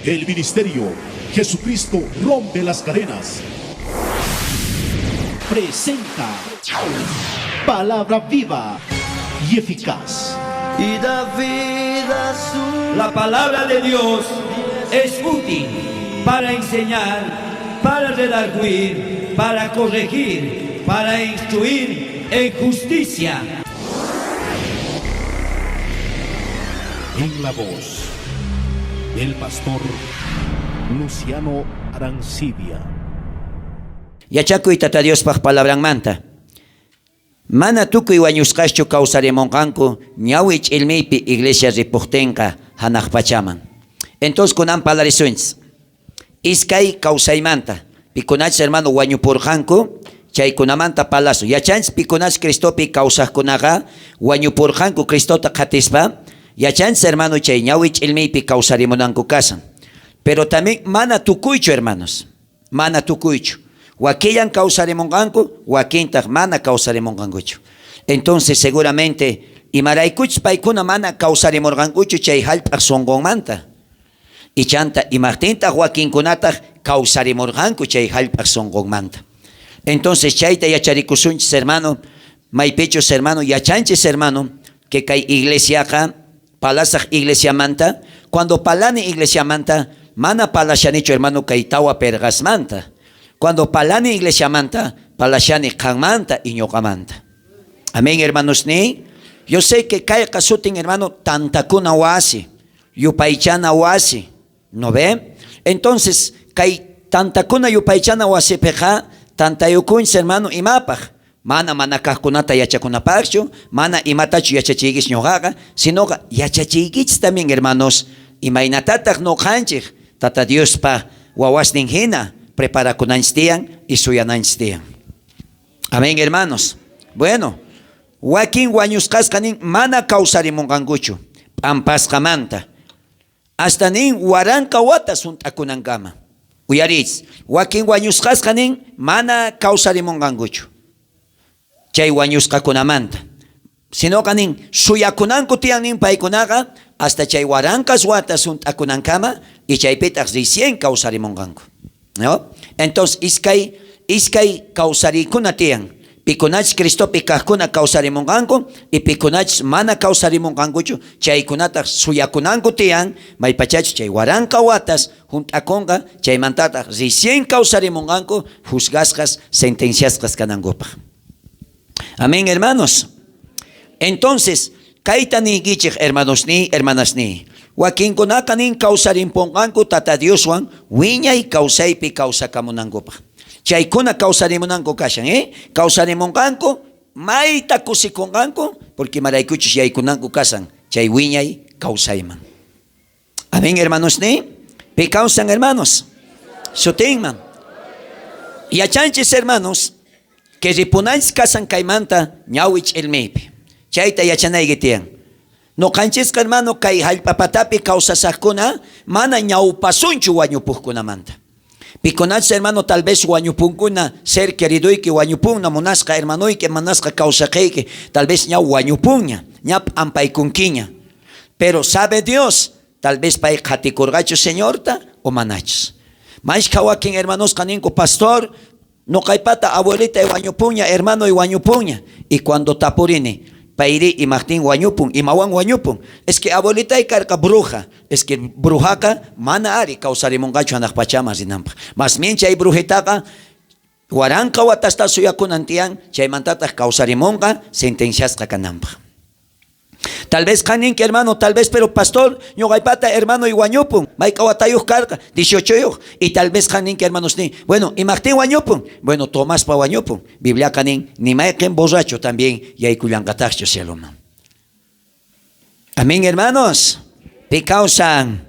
El ministerio Jesucristo rompe las cadenas. Presenta palabra viva y eficaz. Y da vida a su... La palabra de Dios es útil para enseñar, para redarguir, para corregir, para instruir en justicia. En la voz del pastor Luciano Arancibia. Yachakuy tata Dios pag palabran manta. Mana tukuy wañusqaschu kawsarimunqanku ñawich ilmipi iglesia ripuqtinqa hanaq pachaman. Entonces kunan palarisunchis. Iskay kawsaymanta pikunachis hermano wañupurqanku chaykunamanta palasu. Yachanchis pikunachis Cristopi kawsaqkunaqa wañupurqanku Cristota qatispa. Yachanchis hermano chay ñawich ilmipi kawsarimunanku kasan. Pero también mana tukuychu hermanos. Mana tukuychu. Waquillan kawsarimunqanku, waquintaq mana kawsarimunqankuchu. Entonces seguramente imaraykuchis paykuna mana kawsarimurqankuchu chay hallp'aq sunqunmanta. Ichanta imaqtintaq wakinkunataq kawsarimurqanku chay hallp'aq sunqunmanta. Entonces chayta yacharikusunchis hermano, maypichus hermano, yachanchis hermano, que kay iglesiaqa palasaq iglesiamanta, cuando palani iglesiamanta, mana palashanichu hermano kay tawa pergasmanta. Cuando palani iglesia manta, palashani kanmanta y ñoqamanta. Amén, hermanos ni. Yo sé que kay kasutin hermano tantakuna wasi, yupaychana wasi, ¿no ve? Entonces, kay tantakuna yupaychana wasi peja, tantayukunch hermano imapaj. Mana kajkunata yachakunapachu, mana imatachu yachachigis ñoqaqa, sino yachachigis también hermanos, imaynatataj noqanchik, tata Dios pa wawasnin hina. Prepara kunanchtian y suyananchtian. Amén, hermanos. Bueno, wakin wañusqasqanin mana kawsarimunqankuchu p'ampasqamanta. Hasta nin waranqa wata sunt'akunankama. Uyarichis, wakin wañusqasqanin mana kawsarimunqankuchu chay wañusqakunamanta. Sino kanin suyakunanku tiyan nin paykunaqa hasta chay waranqas wata sunt'akunankama y chaypitaq recién kawsarimunqanku. ¿No? Entonces iskay kawsarikuna tiyan pikunachis Cristopi kajkuna kawsarimunqanku y pikunachis mana kawsarimunqankuchu chaykunataq suyakunanku tiyan maypachachu chay waranqa watas junt'akunqa chaymantataq recién kawsarimunqanku juzgasqas sentenciasqas kanankupaq. Amén, hermanos. Entonces kayta ninkichik hermanos ni hermanas ni wakinkunaqa nin kawsarimpunqanku tata Dioswan wiñay kawsaypi kawsakamunankupaq. Chaykuna kawsarimunanku kashan, kawsarimunqanku mayta kusikunqanku porque maraykuchus yaykunanku kasan chay wiñay kawsayman. Amén, hermanos ni. Pi kawsan hermanos. Sutinman. Yachanchis hermanos que ripunanchis kasan kaymanta ñawich ilmipi. Chayta yachanayki tiyan. No canchesca hermano kay hallp'apatapi kawsasaqkuna mana ñawpasunchu wañupuqkunamanta. Pikunachis hermano tal vez wañupunkuna ser queriduyki wañupunna munasqa hermanuyki manasqa kawsaqayki tal vez ñaw wañupunña ñap ampaykunkiña. Pero sabe Dios tal vez pay qhatikurqachu señorta o manachus. Mashka wakin hermanos kaninku pastor no kaypata abuelita y wañupunña hermano y wañupunña y cuando tapurini Pairi y Martín wañupun, y mawan wañupun. Es que abuelita y carca bruja. Es que brujaca mana ari kawsarimunqachu hanaq pachaman rinanpaq. Mas bien chay brujitaqa waranqa watasta suyakunantiyan chaymantataq kawsarimunqa sentenciasqa kananpaq. Tal vez kaninki hermano, tal vez pero pastor, ñoqaypata hermano y wañupun, mayqa watayuq karqa, 18 y tal vez kaninki hermanos ni, bueno, y Martín wañupun, bueno, Tomás pa wañupun, Biblia kanin, ni mayquen borracho también, yaykullanqataqchu cieloma. Amén, hermanos, picausan.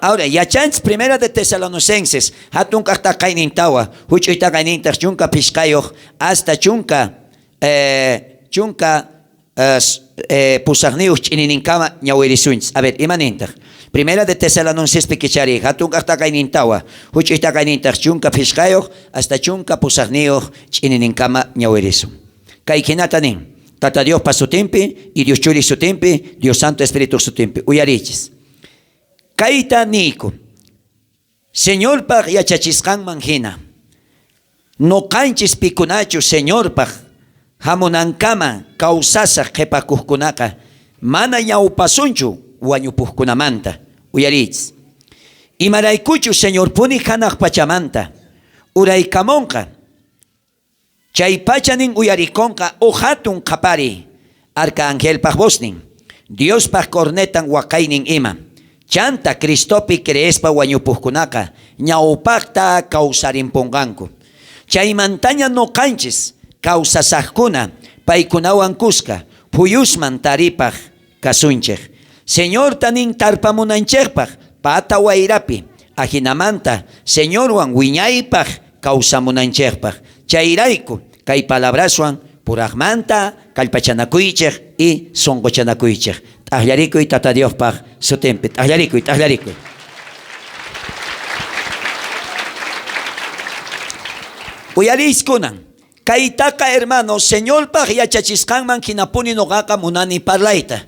Ahora, yachanchis primera de Tesalonicenses, hatun kaqta kaynintawa, huch'uyta kaynintaq chunka pishqayuq, hasta chunka pusaqniuq ch'inininkama ñawirisunchis. A ver, imanintaq. Primera de Tesalonicenses pikichari, hatun kaqta kaynintawa, huch'uyta kaynintaq chunka pishqayuq, hasta chunka pusaqniuq ch'inininkama ñawirisun. Kaykinata nin, Tata Dios pa su tempi, y Dios churi su tempi, Dios Santo Espíritu su tempi. Uyarichis. Kaita niku, Señor pag yachachiskan manjina. No canchis pikunachu Señor pag hamunankama kausasa qhipakuqkunaqa mana ñawpasunchu wañupuqkunamanta uyaritz. Imaraykuchu Señor puni hanaq pachamanta uraykamunqa chay pachanin uyarikonqa hatun qapari arcángelpaq vosnin Diospaq cornetan waqaynin ima chanta Cristopi creespa wañupuqkunaqa ñawpaqta kawsarimpunqanku chaymantaña noqanchis kawsasaqkuna paykunawan kuska phuyusman taripaq kasunchik Señor tanin tarpamunanchikpaq pata wayrapi ajinamanta Señorwan wiñaypaq kawsamunanchikpaq chayrayku kay palabraswan puraqmanta kallpachanakuychik y sonqochanakuychik t'aqllarikuy tata Diospaq sutinpi t'aqllarikuy. Uyariskunan kaytaqa hermano Señorpaq yachachisqanman hinapuni noqaqa munani parlayta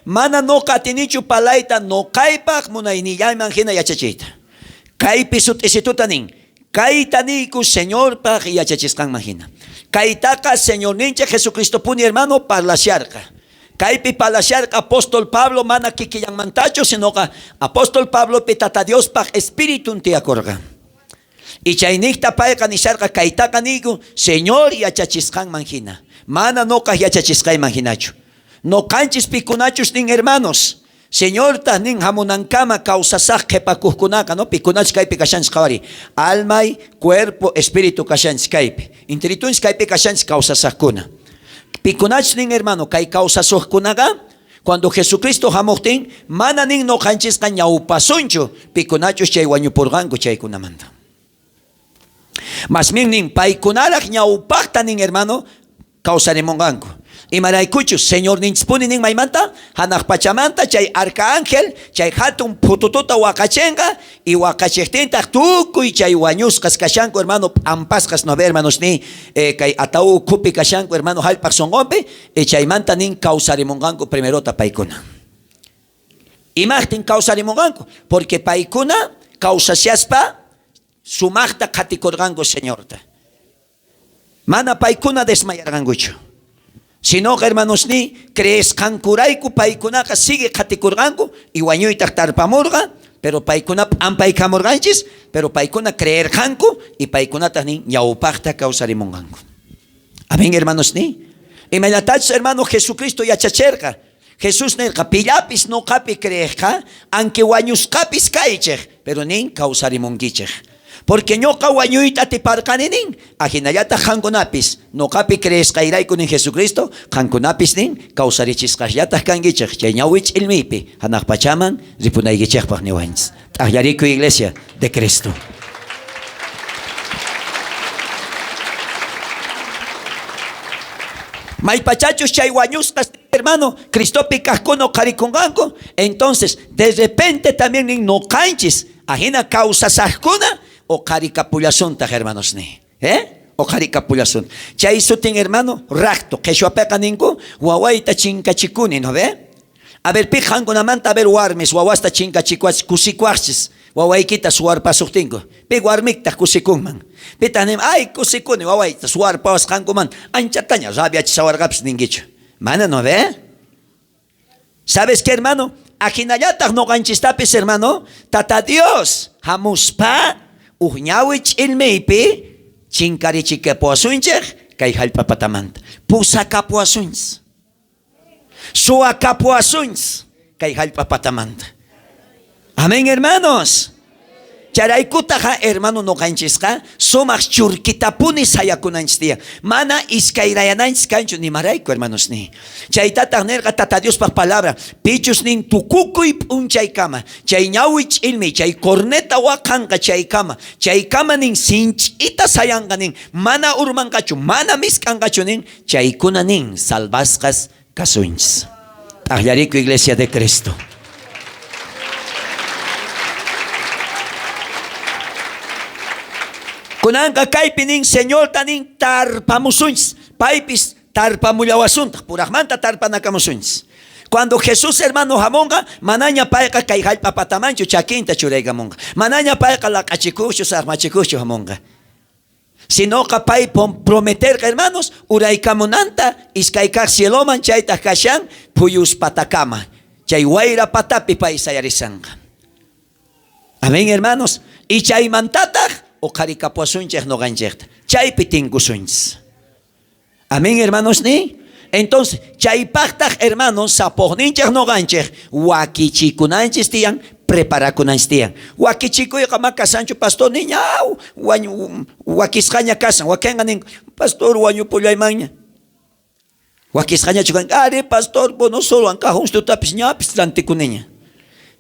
mana noqa atinichu parlayta noqaypaq munaynillayman hina yachachiyta kaypi sut'isituta nin kaytaniku Señorpaq yachachisqanman hina kaytaqa Señor ninchik Jesucristo puni hermano parlasharqa kaypi parlasharqa apóstol Pablo mana kikillamantachu sinoqa apóstol Pablo pi tata Diospaq espíritun tiyakurqa y chaynikta payqa nisharqa kaytaqa niku Señor yachachisqanman hina mana noqa yachachisqayman hinachu noqanchis pikunachus nin hermanos Señor ta nin hamunankama kawsasaq qhipakuqkunaqa no pikunachus kaypi kashanchis qawari almay cuerpo espíritu kashanchis kaypi interitunchis kaypi kashanchis kawsasaqkuna pikunachus nin hermano kay kawsasuqkunaqa cuando Jesucristo hamuqtin mana nin noqanchisqa ñawpasunchu pikunachus chay wañupurqanku chaykunamanta mas bien nin paykunaraq ñawpaqta nin hermano kawsarimunqanku imaraykuchu Señor ninchispuni nin maymanta hanaq pachamanta chay arcángel chay hatun putututa waqachinqa y waqachiqtintaq tukuy chay wañusqas kashanku hermano ampasqas no hermanos ni kay ataú kupi kashanku hermano hallpaq sonqonpi y chaymanta nin kawsarimunqanku primerota paykuna imaqtin kawsarimunqanku porque paykuna kawsasiaspa sumaqta qhatikurqanku Señorta mana paykuna desmayarqankuchu sino hermanos ni creesqankurayku paykunaqa sigue qhatikurqanku y wañuytaq tarpamurqa pero paykuna ampaykamurqanchis pero paykuna creerqanku y paykunataq nin ñawpaqta kawsarimunqanku amén hermanos ni imaynatachus hermano Jesucristo yachachirqa Jesús nirqa pillapis noqapi creerqa aunque wañusqapis kaychik pero nin kawsarimunkichik porque ñoqa wañuyta tiparqani nin ajinallata qankunapis noqapi creesqayrayku nin Jesucristo qankunapis nin kawsarichisqallataq kankichik chay ñawich ilmipi hanaq pachaman ripunaykichikpaq niwanchis t'aqllarikuy iglesia de Cristo maypachachus chay wañusqas hermano Cristopi kaqkuna qharikunqanku entonces de repente también nin noqanchis ajina kawsasaqkuna o qharikapullasunta hermanos ni o qharikapullasun chay sutin hermano raqtu qhichwapiqa ninku wawayta chinkachikuni no ve a ver pi qankunamanta a ver warmis wawasta chinkachikuachis kusikuachis wawaykita suwarpasuqtinku pi warmikta kusikunman pita nim ay kusikuni wawayta suwarpawas qankuman anchataña rabiachisawarqapis ninkichu mana no ve sabes qué hermano ajinallataq noqanchistapis hermano tata Dios hamuspa uñawich ilmeypi chinkarichikapuasunchik kay hallpapatamanta pusakapuasunchis suakapuasunchis kay hallpapatamanta amén hermanos charaykutaqa hermano noqanchisqa sumaq churkitapuni sayakunanchis tiyan mana iskayrayananchis kanchu nimarayku hermanos ni chaytataq nirqa tata Diospaq palabra pichus nin tukukuy p'unchaykama chay ñawich ilmi chay corneta waqanqa chaykama nin sinch'ita sayanqa nin mana urmanqachu mana miskanqachu nin chaykuna nin salvasqas kasunchis t'aqllariku iglesia de Cristo kunanqa kaypi nin Señor tanin tarpamusunchis paypis tarpamullawasunta puraqmanta tarpanakamusunchis Cuando Jesús hermano jamonga, manaña paika kay halpa patamancho chaquinta churaygamonga. Manaña paika la cachicucho, sarmachicucho jamonga. Sino capay prometer, hermanos, uraykamunanta, iskaykak cieloman chayta kashan, puyus patakama. Chay waira patapi paisayarisanga. Amén, hermanos. Y chay mantatag, o karikapuasunchek no ganchekta. Chay pitingusunch. Amén, hermanos, ni. Entonces, chay paktag, hermanos, sapohninchek no ganchek, wakichikunanchis tiyan, preparakunanchis tiyan. Wakichikuy kamaka Sancho pastor niñaw, wakisqaña kasan, wakenga nin, pastor wañu pullaymanya. Wakisqaña chukan, ari pastor, bono solo an cajón tutapis ñapis lantikuneña.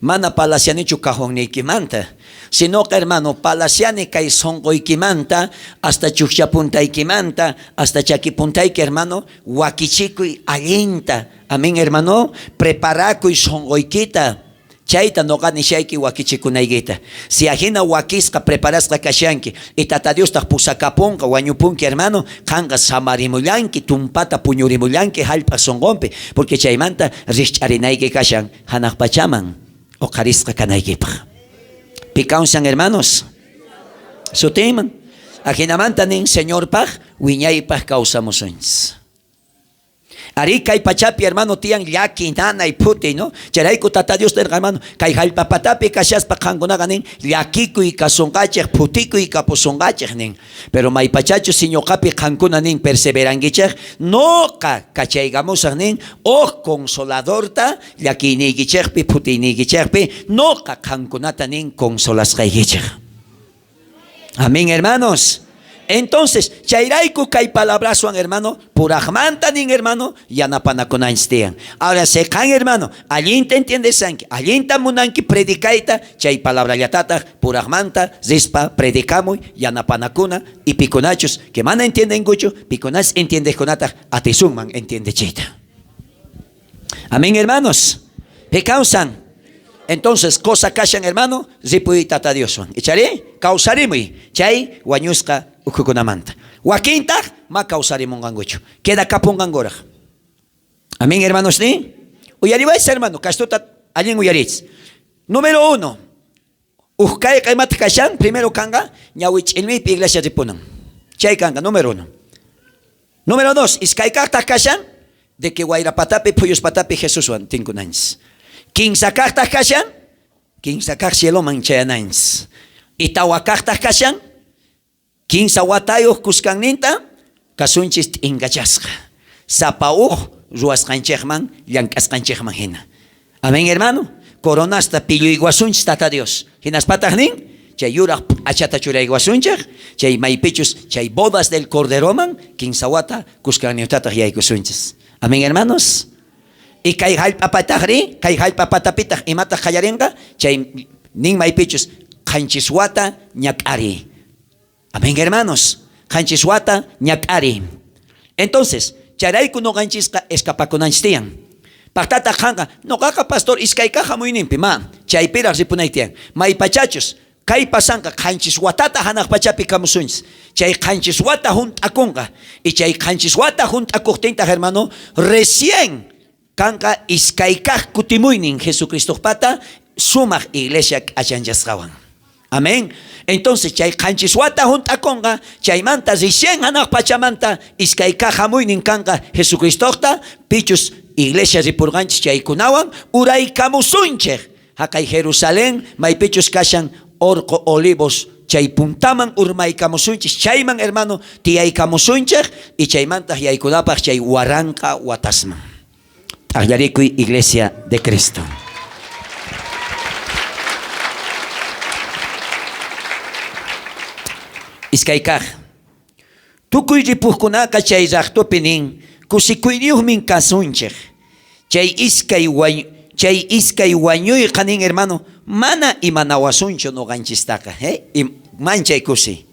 Mana palacianichu cajón nikimanta, sino que hermano, palaciani kay songoykimanta, hasta chuxapuntaykimanta, hasta chakipuntayki hermano, wakichikuy allinta. Amén, hermano, preparakuy songoykita. Chayta noqanishayki wakichikunaykita. Si ajena wakisqa preparasqa kashanki, y tata Dios taq pusakapunqa, wañupunki hermano, qanqa samarimullanki, tumpata puñurimullanki, hallp'a sonqonpi, porque chaymanta rishch'arinayki kashan, hanaq pachaman. O carisca canaykipaq. Picaunsan hermanos. Su tema. Ajinamanta nin Señor paj, wiñaypaj causamusunch. Ari kay pachapi hermano tiyan llaki nana y puti, ¿no? Charayku tata Dios ter hermano, kay halpapatapi kashaspa kangunaga nin, llakiku y kasungache, putiku y kapusungache nin. Pero may pachacho siñokapi kankuna nin perseverangiche, no kachaygamusa nin, o consoladorta, llaki nigicherpi, puti nigicherpi, no kankunata nin consolasgaigiche. Amén, hermanos. Entonces, chayraiku kay palabrazuan hermano, purajmanta nin hermano, yanapanakunanchtian. Ahora se can hermano, allinta entiendes sanki, allinta munanki predicaita, chay palabra yatata, purajmanta, zispa, predicamuy, yanapanakuna, y piconachos, que mana entienden gucho, piconas entiende conata, atisumman entiende chita. Amén, hermanos. Pecausan. Entonces, cosa kashan hermano, zipuy tata Dios. Echaré, causarimi, chay, guanyuska, ukukunamanta. Wakinta, ma causarimongangucho. Queda capungangora. Amén, hermanos, ni. Uyaribais, hermano, castuta, alguien uyaritz. Número 1. Ujkay kaimat kashan, primero kanga, ñawich ilmi pi iglesia ripunam. Chay kanga, número 1. Número 2, iskaykakta kashan, de que guairapatapi, puyos patapi, Jesús wan, tinkunans. Kinsakakta kashan, kinsakak cielo manchayanans. Itawakakta kashan, kinsa watayuq kuskanninta, kasunchis ingachasqa. Sapauq ruwasqanchikman, llank'asqanchikman hina. Amén, hermano. Coronasta pilluyguasunchis tata Dios. Hinaspataq nin, chay yuraq achata churayguasunchik, chay maypichus, chay bodas del corderoman, kinsa wata kuskannintataq yaykusunchis. Amén, hermanos. Y kay halpapataqri, kay halpapatapitaq imataq qallarinqa, chay nin maypichus qanchiswata ñak'ari. Amén, hermanos. Qanchiswata ñak'ari. Entonces, charayku noqanchisqa escapakunanchtiyan. Paqtata qanqa, noqaqa pastor iskaykaqa muyninpi, ma, chaypiraq ripunaytiyan. Maypachachus, kay pasanqa qanchiswatata hanaq pachapi kamusunchis. Chay qanchiswata junt'akunqa. Y chay qanchiswata junt'akuqtintaq, hermano, recién kanka iskaykaj kutimuynin Jesucristo pata sumaq iglesia achanchasqawan. Amén. Entonces chay qanchiswata junt'akunqa, chaymanta recién hanaq pachamanta iskaykaj hamuynin kanka Jesucristoqta pichus iglesia ripurqanchis chaykunawan uraykamusunchik. Haqay Jerusalén maypichus kashan Orco Olivos chay puntaman urmaykamusunchis, chayman hermano tiyaykamusunchik y chaymanta yaykunapaq chay waranqa watasman. Ayarikuy Iglesia de Cristo. Iskaykaj. Tukuy ripuqkunaqa chay llaqtupi nin kusikuyniuqmin kasunchik. Chay iskay wañuyqa nin hermano mana imanawasunchu noqanchistaqa. Manchay kusi.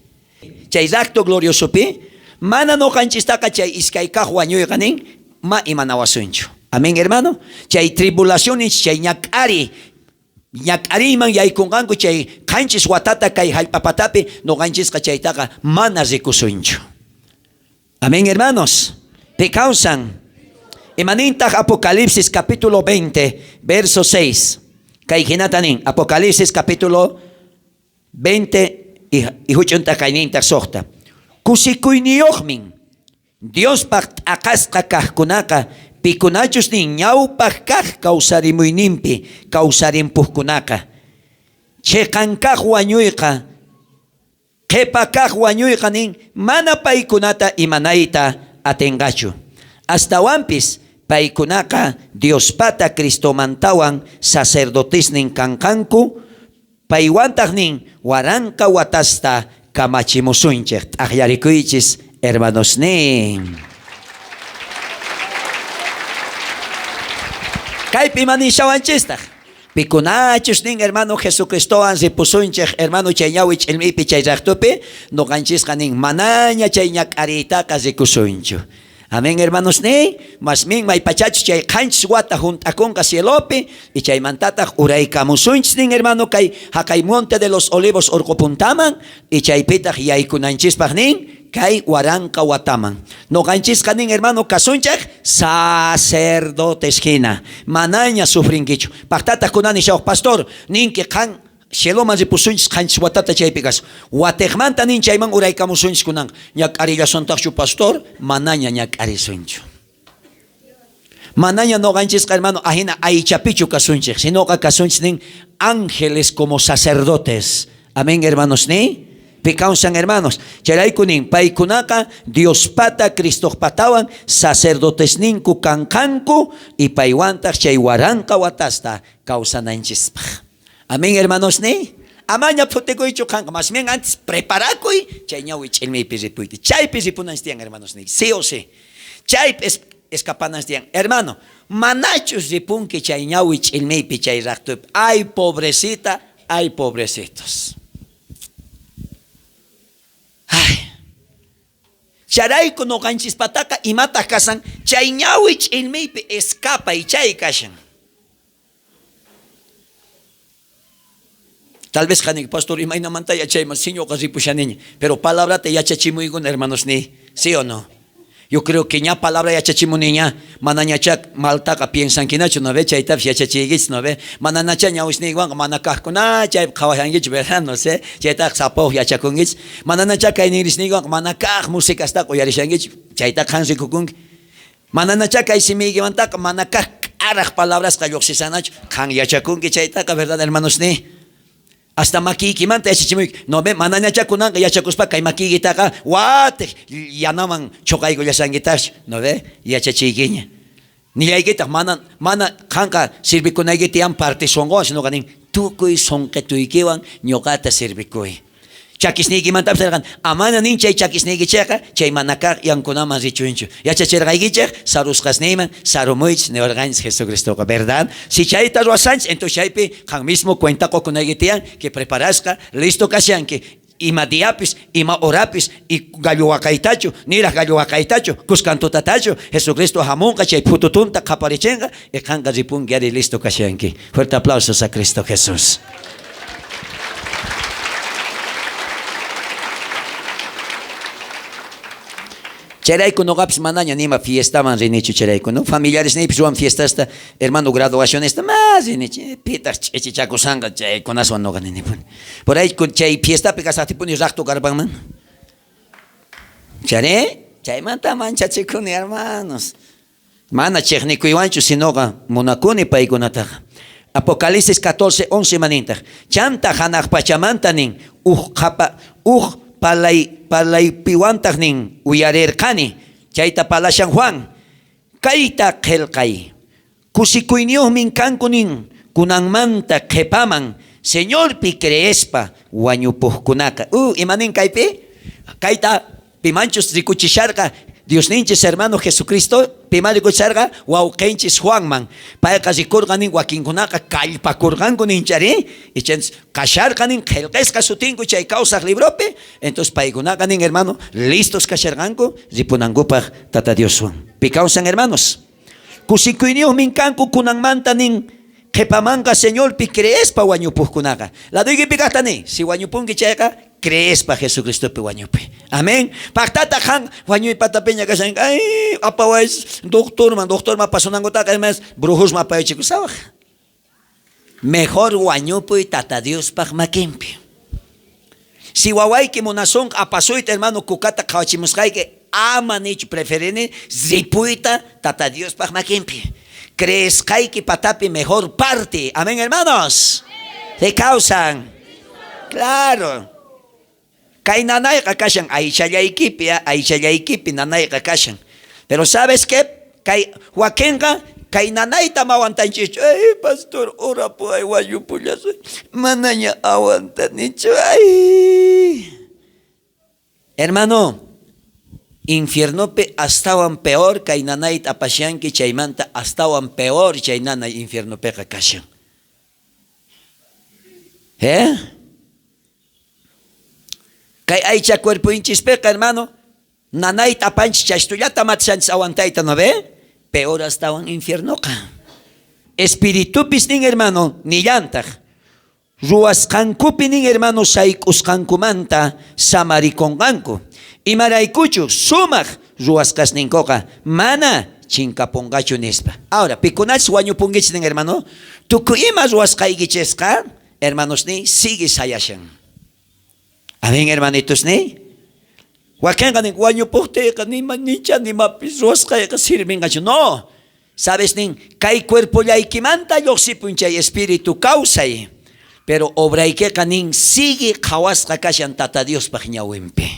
Chay llaqtu gloriosopi mana noqanchistaqa chay iskaykaj wañuyqa nin ma imanawasunchu. Amén, hermano. Chay tribulaciones, chay ñak'ari. Ñak'ariman yaykunqanku chay qanchis watata kay hallpapatapi noqanchisqa chaytaqa mana rikusunchu. Amén, hermanos. Pecausan. Imanintah Apocalipsis capítulo 20, verso 6. Kayhinatanin, Apocalipsis capítulo 20, y huchunta kainintah sohta. Kusikuyniyohmin, Dios pak akasqa kajkunaka, pikunachus nin ñawpaj kaj kawsarimuyninpi, kawsarimpuhkunaka. Cheqankaj wañuyqa, qepakaj wañuyqa nin, mana paykunata imanayta atengachu. Hasta wampis, paykunaka Dios pata Cristomantawan sacerdotisnin kankanku, paywantaq nin waranka watasta kamachimusunchik. T'aqllarikuychis hermanos nin. Kaypi manishawanchistaq. Pikunachus nin hermano Jesucristowan ripusunchik hermano chaynawich ilmipi chayraqtupi noqanchisqa nin manaña chay ñak'ariytaqa rikusunchu. Amén, hermanos ni, mas min may pachachus chay qanchis wata juntakunqa cielopi y chay mantataq uraykamusunchis nin hermano kay hakay monte de los olivos urqupuntaman y chaypitaq yaykunanchispaq nin kay waranqa wataman. Noqanchisqa nin hermano kasunchaq sacerdotes hina. Manaña sufrinkichu. Paqtataq kunani shawq pastor ninki qan Sheloman ripusunchis qanchis watata chaypikas. Wateqmanta nin chayman uraykamusunchis kunan. Ñak'arillasuntachu pastor, manaña ñak'arisunchu. Manaña noqanchisqa hermano ahina aychapichu kasunchik, sinoqa kasunchis nin ángeles como sacerdotes. Amén, hermanos ni. Picansan hermanos. Chayrayku nin paykunaqa Dios pata Cristo patawan sacerdotes ninku kankanku y paywantaq chay waranqa watasta kawsananchispaq. Amén, hermanos ni. Amaña putekuychu kanka, más bien antes preparakuy, chay ñawi chilmipi ripuyti. Chaypi ripunanstian, hermanos ni. Sí o sí. Chaypi escapananstian. Hermano, manachus ripunki chay ñawi chilmipi chay raqtupi. Ay pobrecita, ay pobrecitos. Ay. Charayku no ganchispataka imata kasan, chay ñawi chilmipi escapa y chay kashan. Tal vez Janik pastor imayna manta yachayman señor qasipushanini, pero palabra te yachachimuygun hermanos ni, ¿sí o no? Yo creo que ña palabra yachachimuniña, manañachak maltaqa piensan kinachu no ve, chaytapish yachachigich no ve, mananacha ñawisniywan manakajkuna chay qhawayanguich verdad no sé, chaytaq sapuq yachakungich, mananacha kaynirisniywan manakaj musicastaq uyarishanguich, chaytaq hanrikukunki, mananacha kay simiykimantaqa manakaj k'araq palabras qalluqsisanachu, qhan yachakunki chaytaqa verdad hermanos ni. Hasta makiykimanta yachachimuyki. No ve, manañachakunanqa yachakuspa kay makiykitaqa wate yanaman choqaykullasankitash. No ve, yachachiykiña. Nillaykitaq mana qanqa sirvikunaykitiyan partisonqawan, sino nin tukuy sonqetuykiwan ñuqata sirvikuy. Chakisniykimantapas erqan, amana nin chay chakisniykichaqa chay manakaq yankunaman richunchu. Yachachirqaykichaq sarusqasniyman sarumuychis niwarqanchis Jesucristoqa, ¿verdad? Si chayta ruwasanchis, entonces chaypi qan mismo cuentaqukunaykitiyan que preparasqa, listo kashanki. Ima diapis, ima orapis, y galluwaqaytachu, niraq galluwaqaytachu, kuskantutatachu, Jesucristo hamunqa chay pututunta qaparichinqa, y qanqa ripunki ari listo kashanki. Fuerte aplausos a Cristo Jesús. Chayrayku noqapis manaña nima fiestaman rinichu chayrayku, no? Familiares nipis ruan fiestasta, hermano graduacionista, más rinichu, pitas chichakusanga chaykunaswan noqa ninipuni. Por ahí chay fiestapi kasaqtipuni raqtu karpanman. Chaymanta manchachikuni hermanos. Mana chiqnikuywanchu sinoqa munakuni paykunataqa. Apocalipsis 14:11 manintaq. Chanta hanaq pachamanta nin palaypiwantaq nin uyarirqani chayta palashan Juan kayta qillqay kusikuyniyuqmin kanku nin kunanmanta qhipaman Señorpi creespa wañupuqkunaqa imanin kaypi kayta pimanchus rikuchisharqa Dios ninchis hermano Jesucristo pima rikuchisharqa wawqinchis Juanman payqa rikurqa nin wakinkunaqa kallpakurqanku ninchari ichens kasharqa nin qillqisqa sutinku chay kawsaq libropi entonces paykunaqa nin hermano listos kasharqanku ripunankupaq tata Dioswan pi kawsan hermanos kusikuyniyuqmin kanku kunanmanta nin qhipamanqa Señorpi creespa wañupuqkunaqa laduykipi kaqtani si wañupunki chayqa creespa Jesucristopi wañupi Amén. Paktata han wañuy patapiña kashan ay apaways doctor ma pasunangota además brujos ma paychikusawaj. Mejor wañupuy tata Dios pag makimpi. Si wawayki munasong apasuit hermano kukata kawachimuskayke ama nich preferene zipuita tata Dios pag makimpi. Crezcayki patapi mejor parte. Amén, hermanos. ¿Qué causan? Claro. Kay nanay kakasyan aishallaykipi nanay kakasyan. Pero ¿sabes qué? Kay wakenga kay nanay tamawantanchicho. Ay, pastor, ora po ay wayu pullas. Mananya awantanicho. Ay. Hermano, infiernope astawan peor kay nanay tapasyanki chaymanta astawan peor chay nanay infiernope kakasyan. Kay aycha cuerpo inchispeca, hermano. Nanay tapanch chastuyata matsanch awantaita, ¿no ve? Peor hasta un infierno ka. Espíritu pisning, hermano, ni llantag. Ruaskankupi ning, hermano, saikuskankumanta samarikonganku. Y maraikuchu, sumak, ruaskasninkoka. Mana, chinkapongachu nispa. Ahora, pikunach wañu pungich ning, hermano. Tukuima ruaskaigicheska, hermanos ni, sigue sayashan. Amén, hermanitos ni. Wakenga ni guanyo pote ni manicha ni mapisuas kaya kasirming gacho. No. Sabes ning kay cuerpo ya ikimanta yoksipunchay espíritu causay. Pero obray ke kaning sigue kawas kakasyan tata Dios pakinyawimpe.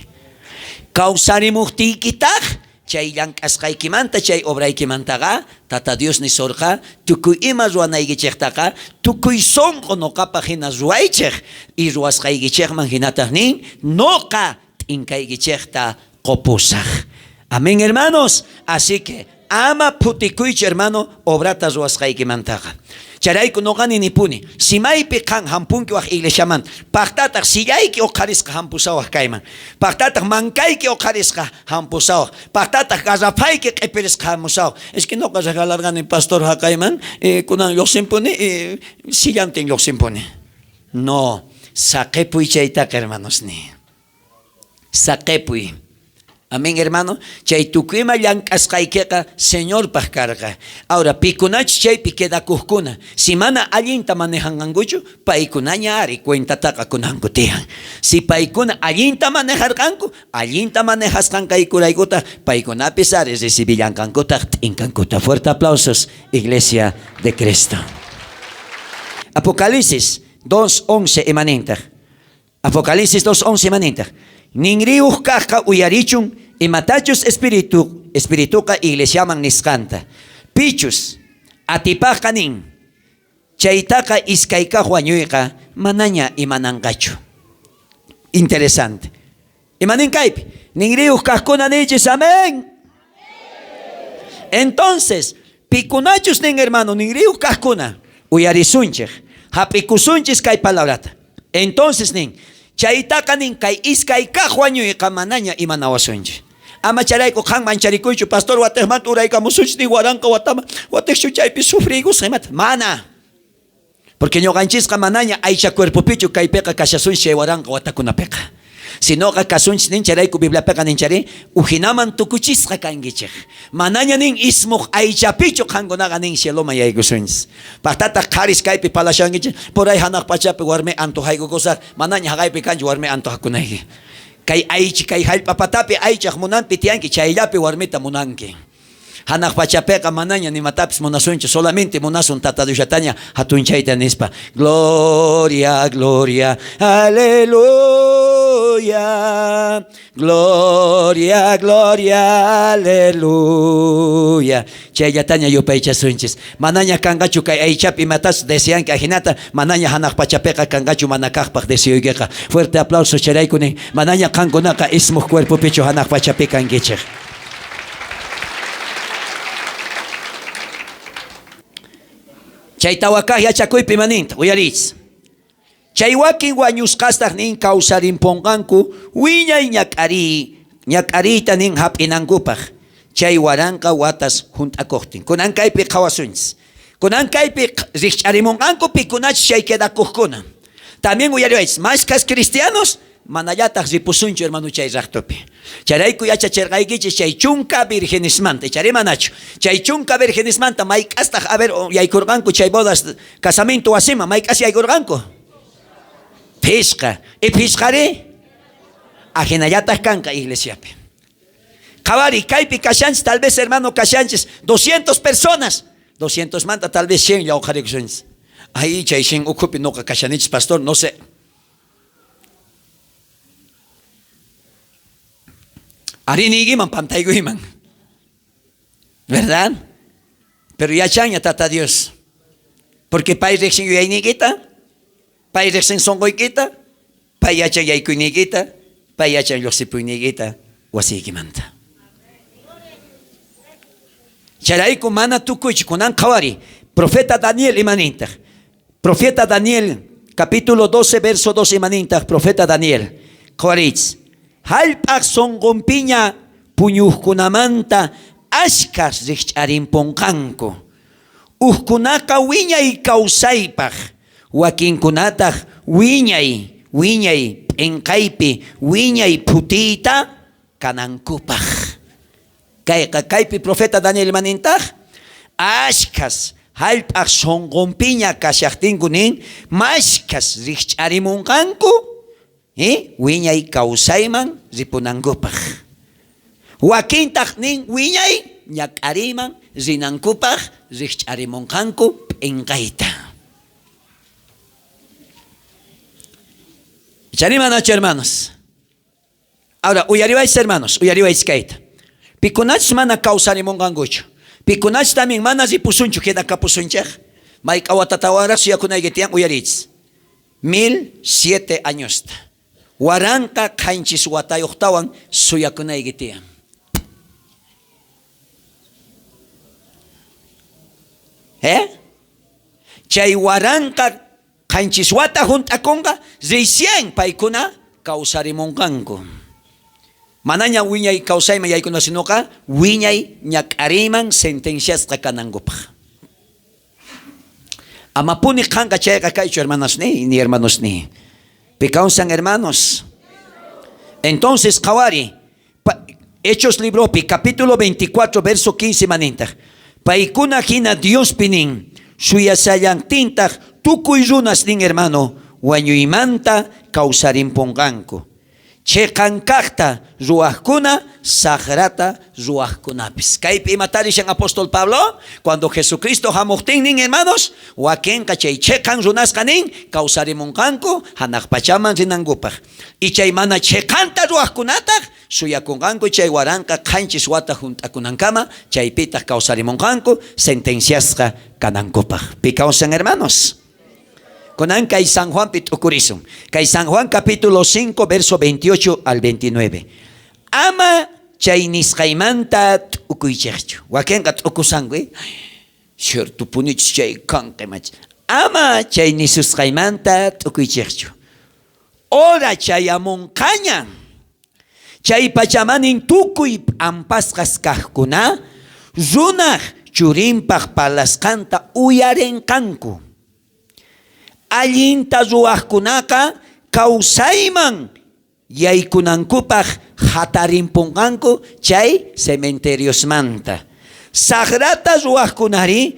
Kausari muhti kitak. Chay yang askay kimanta chay obray kimantaga tata Dios ni sorka tukuy ima ruanay gichektaka tukuy son kono kapahina ruaychek y ruaskay gichek man hinatahning no ka inkay gichekta kopusaj. Amén, hermanos. Así que ama putikuych, hermano, obrata ruaskay kimantaga. Charay no gani ni puni. Si may pikan hampunki wak iglesiaman. Paktatak siyay ki okaris ka hampusawak kayman. Paktatak mangkay ki okaris ka hampusawak. Paktatak gazapay ki kepiris ka hampusawak. Es que no kasagalargan ni pastor hakayman. Kunang yoksimpuni. Siyanting yoksimpuni. No. Sakepuy chaytak, hermanos ni. Sakepuy. Amén, hermano. Chay tukuima llank'asqaykeka Señor pajkarqa. Ahora pikunach chaypi queda kuhkuna. Si mana allinta manejangankuchu, paykunaña ari cuentataqa kunankutihan. Si paykuna allinta manejarqanku, allinta manejasqankaykuraykuta, paykunapis ari recibillankankuta, t'inkankuta. Fuerte aplausos, Iglesia de Cristo. Apocalipsis 2:11 emanentaq. Apocalipsis 2:11 emanentaq. Ningriuj kajka uyarichun y matachus espirituka iglesiaman niskanta. Pichus atipajka nin. Chaytaka iskayka huañuyka manaña imanankachu. Interesante. Imaninkaypi. Ningriuj kajkuna nichis, amén. Entonces, pikunachus nin, hermano, ningriuj kajkuna uyarisunchej. Hapikusunchis kay palabrata. Entonces nin. Chaytaka nin kay iskay kahuañuyqa manaña imanawasunchi. Ama charayku kan mancharikuychu pastor watejman uraykamusunchi ni waranqa watejchu chaypi sufrigus imat. Mana. Porque ñoqanchisqa manaña aycha cuerpopichu kaypiqa kashasunchi waranqa watakunapiqa. Sino ka kasunchi nin charayku Bibliapiqa nin chari ujinaman tukuchisqa kankichik. Manaña nin ismuq aychapichu kankunaqa nin cieloma yaykusunchis. Paktata qaris kaypi palashankichik por ahí hanaq pachapi warmi antojaykukusaq manaña haqaypi kanchi warmi antojakunayki. Kay aychi kay hallp'apatapi aychaq munanpi tiyanki chayllapi warmita munanki. Hanaq pachapiqa manaña nimatapis munasunchi, solamente munasun tata Diosataña hatunchayta nispa. Gloria, gloria, aleluya. Gloria, gloria, aleluya. Chayllataña yupaychasunchis. Manaña kangachu kay aychapi matas deseanki ajinata, manaña hanaq pachapiqa kangachu manakaqpaq deseoykiqa. Fuerte aplauso charaykuni. Manaña kankunaqa ismuq cuerpopichu hanaq pachapi kankichik. Chay tawakaj yachakuypi maninta, uyarich. Chay wakin wañusqastaq nin kawsarimpunqanku wiñay ñak'ariyta nin hap'inankupaq. Chay waranqa watas hunt'akuqtin. Kunankaypi qawasunchis. Kunankaypi riqch'arimunqanku pikunach chay quedakuqkuna. También uyarich, maskas cristianos manallataq ripusunchu hermano chay raqtupi. Charayku yachachirqaykichis chay chunka virgenismanta, chari manachu. Chay chunka virgenismanta mayk'astaq a ver yaykurqanku chay bodas casamiento wasima, mayk'as yaykurqanku. Pisqa, y pisqari ajinallataq kanqa iglesiapi. Qawari kaypi kashanchis tal vez hermano kashanchis 200 personas. 200 manta tal vez 100 llawqarikushanchis. Ahí chay 100 ukupi noqa kashanichis pastor, no sé. Arinigiman pantayguiman. ¿Verdad? Pero ya chaña tata Dios. Porque pay rexin yuyaynigita, pay rexin songoykita, pay yachan yaykuynigita, pay yachan lluqsipuynigita wasiykimanta. Charayku mana tukuychi kunan qawari. Profeta Daniel imanintaq. Profeta Daniel, capítulo 12, verso 12 imanintaq. Profeta Daniel. Qawarich. Hallp'aq sonqonpiña puñuqkunamanta ashkas riqch'arimpunqanku. Uqkunaqa wiñay kawsaypaq. Wakinkunataq wiñay p'inqaypi wiñay putiyta kanankupaq. Kaypi profeta Daniel manintaq ashkas hallp'aq sonqonpiña kashaqtinku nin mashkas riqch'arimunqanku wiñay kawsayman ripunankupaq. Wakintaq nin wiñay ñak'ariman rinankupaq riqch'arimunqanku p'inqayta. Charimanachu hermanos. Ahora uyariwaychis hermanos, uyariwaychis kayta. Pikunachis mana kawsarimunqankuchu. Pikunachis también mana ripusunchu queda kapusunchaq. Mayqa watatawaraq suyakunaykitiyan uyarichis. 1007 añosta. Waranqa qanchis watayuqtawan suyakunaykitiyan. Chay waranqa qanchis wata juntakunqa recién paykuna kawsarimunqanku. Manaña wiñay kawsayman yaykuna sinoqa wiñay ñak'ariman sentenciasqa kanankupaq. Amapuni qanqa chayqa kaychu hermanos ni hermanos ni. Pekawsan hermanos. Entonces qawari Hechos libropi capítulo 24 verso 15 manintaq. Paykuna hina Dios pinin suyasallantintaj tukuy runas nin hermano wañuymanta kawsarimpunqanku. Cheqankaqta ruwaqkuna sagrata ruwaqkunapis. Kaypi imatarishan apóstol Pablo cuando Jesucristo hamuqtin nin hermanos wakinqa chay cheqan runasqa nin kawsarimunqanku hanaq pachaman rinankupaq. Y chay mana cheqanta ruwaqkunataq suyakunqanku chay waranqa qanchis wata juntakunankama chaypitaq kawsarimunqanku sentenciasqa kanankupaq. Pi kawsan hermanos. Conan kay San Juan pitukurizum. Kay San Juan capítulo 5 verso 28 al 29. Ama chay nisqaymanta t'ukuychaqchu. Wakinqa t'ukusanku. Cierto punich chay kanqimach. Ama chay nisusqaymanta t'ukuychaqchu. Ora chayamunqaña. Chay pachamanin tukuy ampasqas kaqkuna runaq churinpaq palasqanta uyarinqanku. Allinta ruwaqkunaqa kawsayman yaykunankupaq hatarimpunqanku chay cementeriosmanta. Sagrata ruwaqkunari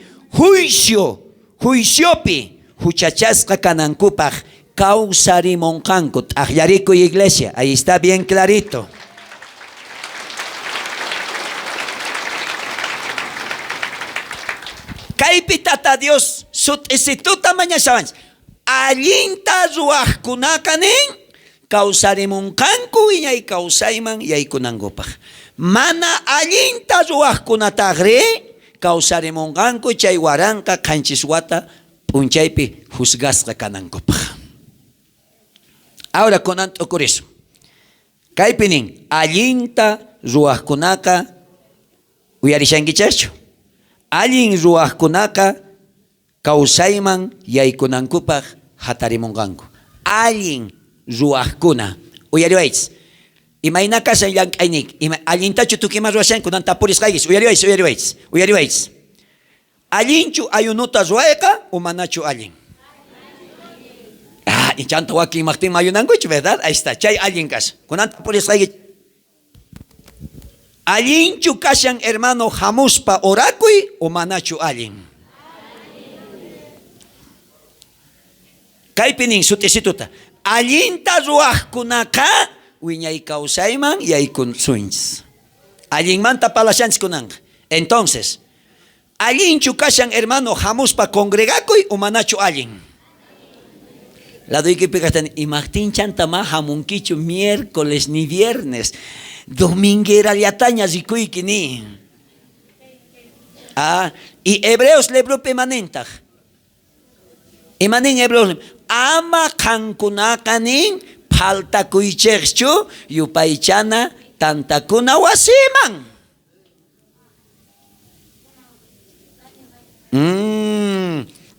juiciopi huchachasqa kanankupaq kawsarimunqanku. T'aqllarikuy iglesia, ahí está bien clarito. Kaypi tata Dios sut instituta mañashawanchis. Allinta ruwaqkunaqa nin kawsarimunqanku wiñay kawsayman yaykunankupaq. Mana allinta ruwaqkunataqri kawsarimunqanku chay waranqa qanchis wata p'unchaypi juzgasqa kanankupaq. Ahora kunan t'ukurisum. Kaypi nin allinta ruwaqkunaqa uyarishankichaschu. Allin ruwaqkunaqa kawsayman yaykunankupaq hatarimunqanku. Allin ruwaqkuna. Uyariwaychis. Imayna kashan llank'aynik. Allintachu tukima ruwashanku kunan tapurisqaykis. Uyariwaychis. Allinchu ayunuta ruwayqa o manachu allin. y chanta waki Martín Mayunanguich, ¿verdad? Ahí está, chay alguien kas. Kunanta por eso hay Allin chukashan hermano jamuspa orakui o manachu allin. Kaipinin sutisituta. Allinta ruajkunaka wiñay kausayman yaykun suins. Allin manta palashans kunang. Entonces, allin chukashan hermano jamuspa congregakuy o manachu allin. La doy que pegastan y Martín chantama jamunquicho miércoles ni viernes. Dominguera liataña zikuikini. Y hebreos lebro permanentaj. Y manin hebreos ama kankunakanin falta kuichexchu yupaichana tantakuna wasiman.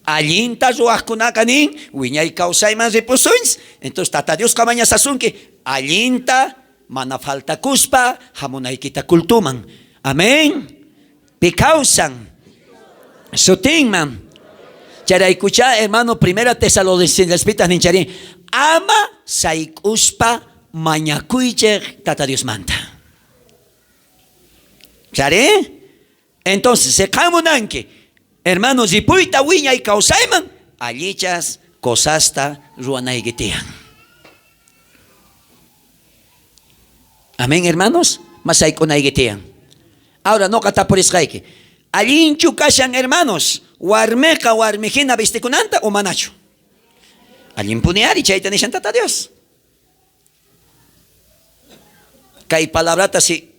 Allinta ruajkunakanin wiñay kausayman repusuins. Entonces tata Dios kamaña sasunki allinta mana falta kuspa hamunaykita kultuman. Amén. Picausan sutinman. Charaykucha hermano primera Tesalonicenses ninchari ama saikuspa mañakuyche tata Dios manta. ¿Chare? Entonces se kamunanki hermanos y puita wiña y causaiman allichas cosasta ruanaigetian. Amén, hermanos. Masay kunaigetian. Ahora no kata por escaike. Allinchu kashan hermanos. Warmeja warmejina vistikunanta o manacho. Allin puneari chaitanishan tata Dios. Kay palabrata si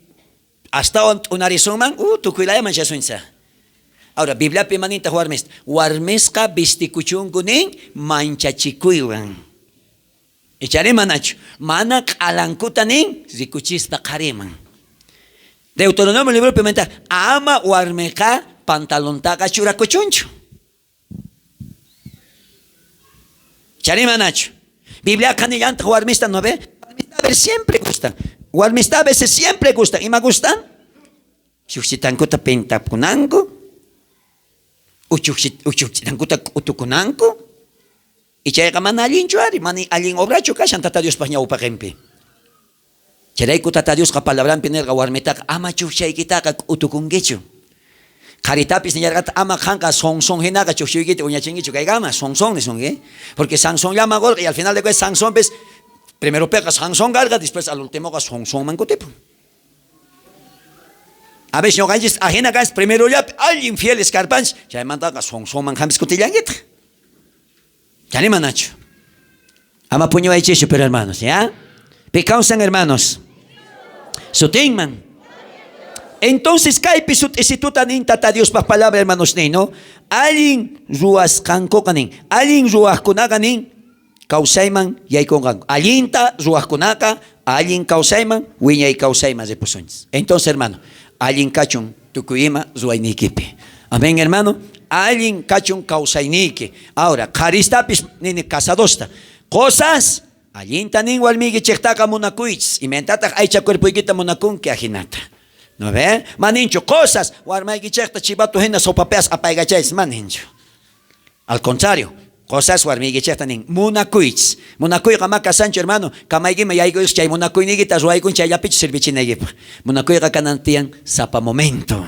hasta unarisuman tukuilaya manchasuinsa. Ahora Biblia pimanita warmes. Warmeska vistikuchungunin manchachikuiwan. Echare manacho. Manak alankutanin zikuchista kareman. Deuteronomio libro pimanita. Ama warmeka pantalontaka churakuchuncho. Echare manacho. Biblia canillanta warmista no ve. Warmista a ver siempre gusta. Warmista a veces siempre gusta. ¿Y me gustan? Chuchitankuta pentapunango. Uchuchitankuta utukunanko. Y chayqa mana allin chuari, mani allin obrachu kashan tata Dios paña upaqempi. Charayku tata Dios ka palabrampi nerqa warmitaqa ama chuqchaykitaqa utukunkichu. Qaritapis niñarqata ama qanqa sonson hinaqa chuqchuykita uñachinkichu kaygama sonson nisunki. Porque Sansón llama golqa y al final de cuentas Sansón pues primero peqa Sansón galqa después al último qa sonson mankutipu. A veces no ganches ajena gas primero ya alguien fiel escarpans ya mandaqa sonson manjamis kutillanguita. Ya ni manacho. Ama puño hay chicho, pero hermanos, ¿ya? Pecausan hermanos. Sutinman. Entonces, kaipisut isitutanin tata Dios pa palabra hermanos ni, ¿no? Alin ruas kanko kanin. Alin ruas kunakanin. Kausayman yay kongan. Alinta ruas kunaka. Alin kausayman. Wiñay kausayman de pusones. Entonces, hermano. Alin kachun tukuyima ruaynikipi. Amén, hermano. Alguien cachun causainique. Ahora, caristapis nini casadosta. Cosas, allin tanin walmigi chektaka munakuich. Y mentata aicha cuerpuikita munakun que ajinata. ¿No ve? Manincho, cosas, warmaigi chekta chivato hina sopapeas apaigachais, manincho. Al contrario, cosas warmigi chekta nin munakuich. Munakuy kamaka sancho, hermano. Kamaigima yaigois chay munakuy nigita ruaikun chay yapich servichinegipa. Munakuy kanantian sapa momento.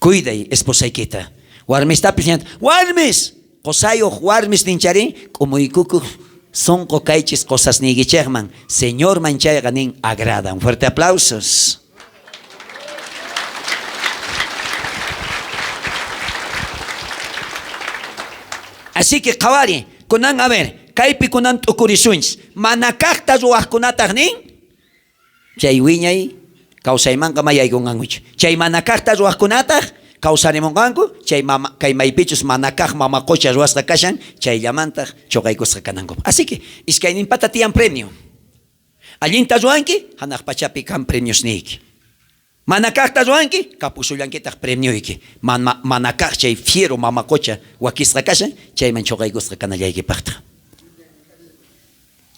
Cuide, esposa ikita. Warmis tapiñan. Warmis. Cosayo warmis ninchari. Como ikuku. Son cocaiches cosas nigicherman. Señor manchaganin agrada. Un fuerte aplausos. Así que kawari. Kunan a ver. Kaipi kunan tukurisuins. Manakakta ruajkunatagnin. Chay wiñay. Kausayman kamayay kung anguich. Chay manakakta ruajkunatag, kausaremon kanku, chay maypichus manakak mamakocha ruasta kashan, chay llamantag, chokaykos kananko. Así que, iskaynin patatian premio. Allinta ruanki, hanak pachapi kan premios niki. Manakakta ruanki, kapusullankitag premio iki. Manakak chay fiero mamakocha wakisra kashan, chay man chokaykos kanallayki pakta.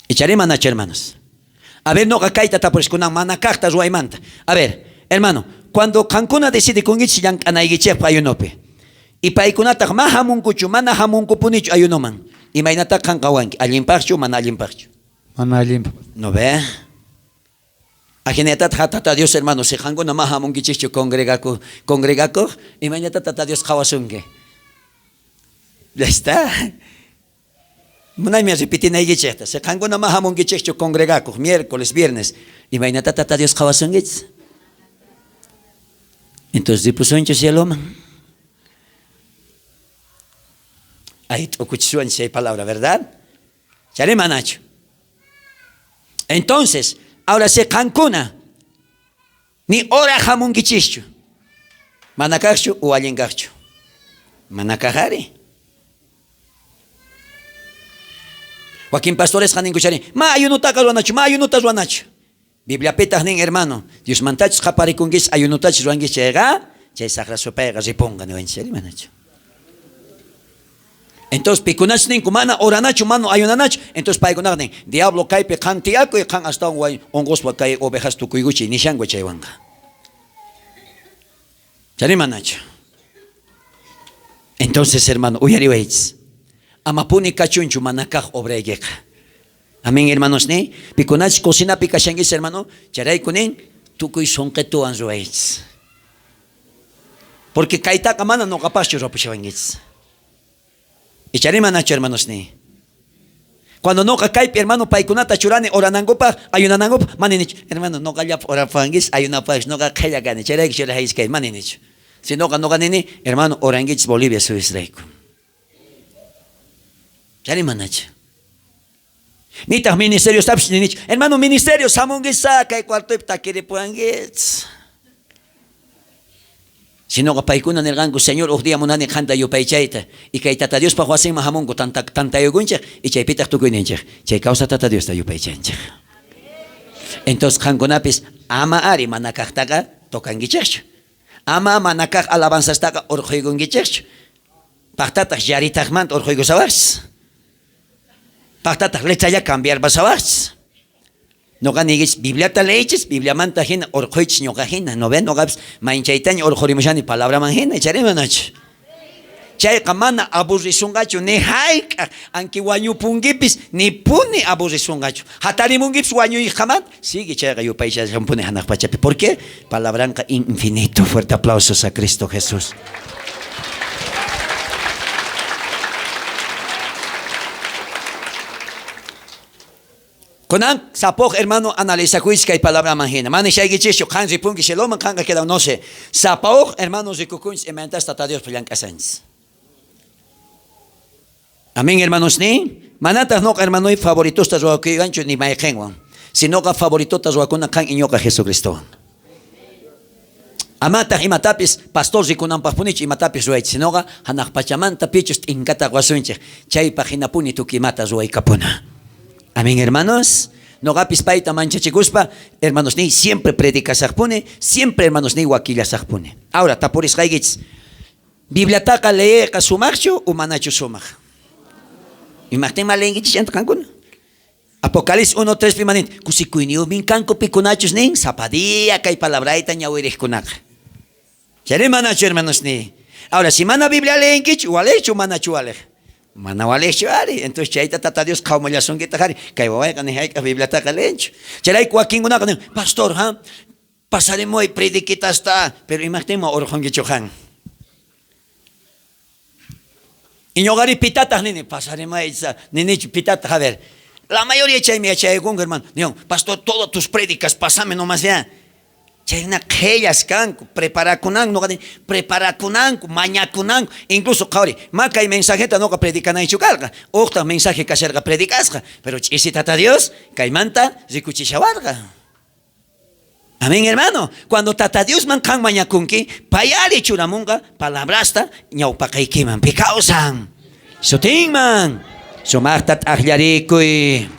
Echaré manacha, hermanos. A ver, no cacaita tapores con manacacta ruaimanta. A ver, hermano, cuando Cancuna decide con Ichiyan anaigichef ayunope. Y paikunata mahamunkuchu, manahamunkupunichu ayunoman. Imaynata kankawanki, allimpaqchu, mana allimpaqchu. Mana allimpa. ¿No ve? Ajeneta tata Dios hermano, si hango na mahamungi chichu congregaco, imaynata tata Dios kawasunge. Ya está. Munay me repitina y gicheta, si hango na mahamungi chichu congregaco, miércoles, viernes, imaynata tata Dios kawasunge. Entonces, dipusuncho si aloma. Ahí tocuchuan si hay palabra, ¿verdad? Chare manacho. Entonces, ahora se cancuna. Ni ora jamungichichu. Manakachu o allengachu. Manakajari. Joaquín Pastores janinguchari. Ma ayunutakas wanachu, ma ayunutas wanachu. Biblia petah ning hermano. Dios mantachus japarikungis ayunutachus wangis chega. Chay sagra sopega riponga no en serio manachu. Entonces, pikunach nin kumana oranachu mano ayunanachu. Entonces, paikunach nin diablo kaipe kantiaco y kan hasta un guay ongoswa kai ovejas tukuyguchi nishango chaywanga. Charimanachu. Entonces, hermano, uyariweits. Amapuni kachunchu manakaj obregeja. Amén, hermanos, ni pikunach cocina pikashangis, hermano. Charay kunin tukuy sonketu anzuweits. Porque kaita kamana no capacho ropushawangits. Y charimanacho, hermanos, ni. Cuando no caipe, hermano, paikunata churane, oranangopa, ayunanangopa, maninich. Hermano, no calla orafangis, ayunapax, no calla gane, charay que charay que maninich. Si no ganini, hermano, orangits Bolivia, su Israel. Charimanacho. Nita ministerio sabes ninich. Hermano, ministerio samungisa, kay cuarto iptakiri puangits. Si no paikuna en el gango, Señor, os día monani handa yo paichaita. Y que tata Dios pa huasin mahamungo tanta yoguncha y chay pitak tu kunincha. Chay causa tata Dios ta yo paichancha. Entonces hangonapis ama ari manakaktaga tokan gichech. Ama manakak alabanzas taga orjoigun gichech. Pactatas yaritagmant orjoigo sabas. Pactatas lechaya cambiar basabas. No ganigues Biblia taleiches, Biblia manta hin orjoich no gajina, no ven no gabs mainchaitan orjorimushani palabra manjina charemanach. Chay kamana abusisungacho ne haik anki wanyu pungipis ni puni abusisungacho. Hatari mungips wanyu ijamat sigue chay gayo paisa jampune hanak pachapi. ¿Por qué? Palabranca infinito. Fuerte aplausos a Cristo Jesús. Conan sapoj hermano analiza cuisca y palabra manjina. Mani shaigichicho kanzi pungi sheloman kanga queda no sé. Sapoj hermanos de cucuns ementas tata Dios pilan casans. Amén hermanos ni. Manatas no hermano y favoritos tas wa que gancho ni maejenwan. Sino que favoritos tas wa kuna kan inyoka Jesucristo. Amata y matapis pastor y kunan papunich y matapis ruait. Sino que hanak pachamanta pichos inkata guasunche. Chay pagina puni tukimata ruai kapuna. Amén, hermanos. No gapis paita mancha chicuspa, hermanos ni siempre predica sarpune, siempre hermanos ni wakilla sarpune. Ahora, tapuris gaigits. Biblia taka lee kasumacho o manacho sumach. Y marten malengich chant kankun. Apocalipsis 1:3 pimanit. Kusikuinio min kanko pikunachos nin zapadía kay palabraita ñawirij kunak. Chere manacho hermanos ni. Ahora, si mana Biblia leengich, walecho manacho walej. Manawalechari, entonces chaita tata Dios como ya son guitarra, que voy a ganar la Biblia ta calencho. Chelai cuaquín una pastor, ha pasaremos y prediquita está, pero imaginemos orjon gichohan. Y no gari pitata nini pasaremos esa nini pitata a ver. La mayoría chay me chay con hermano. Dios, pastor, todas tus prédicas pasame nomás ya. Chay una kellas canco, prepara kunang, no gani, prepara kunang, maña kunang, incluso kauri, maca y mensajeta no que predica na ichucarga, otra mensaje que acerca predicasga, pero si tata Dios, caimanta, zikuchishawarga. Amén, hermano. Cuando tata Dios mancan maña kunki, payari churamunga, palabrasta, ñaupakaikiman, picausan, sotingman, somartat ahllarikui.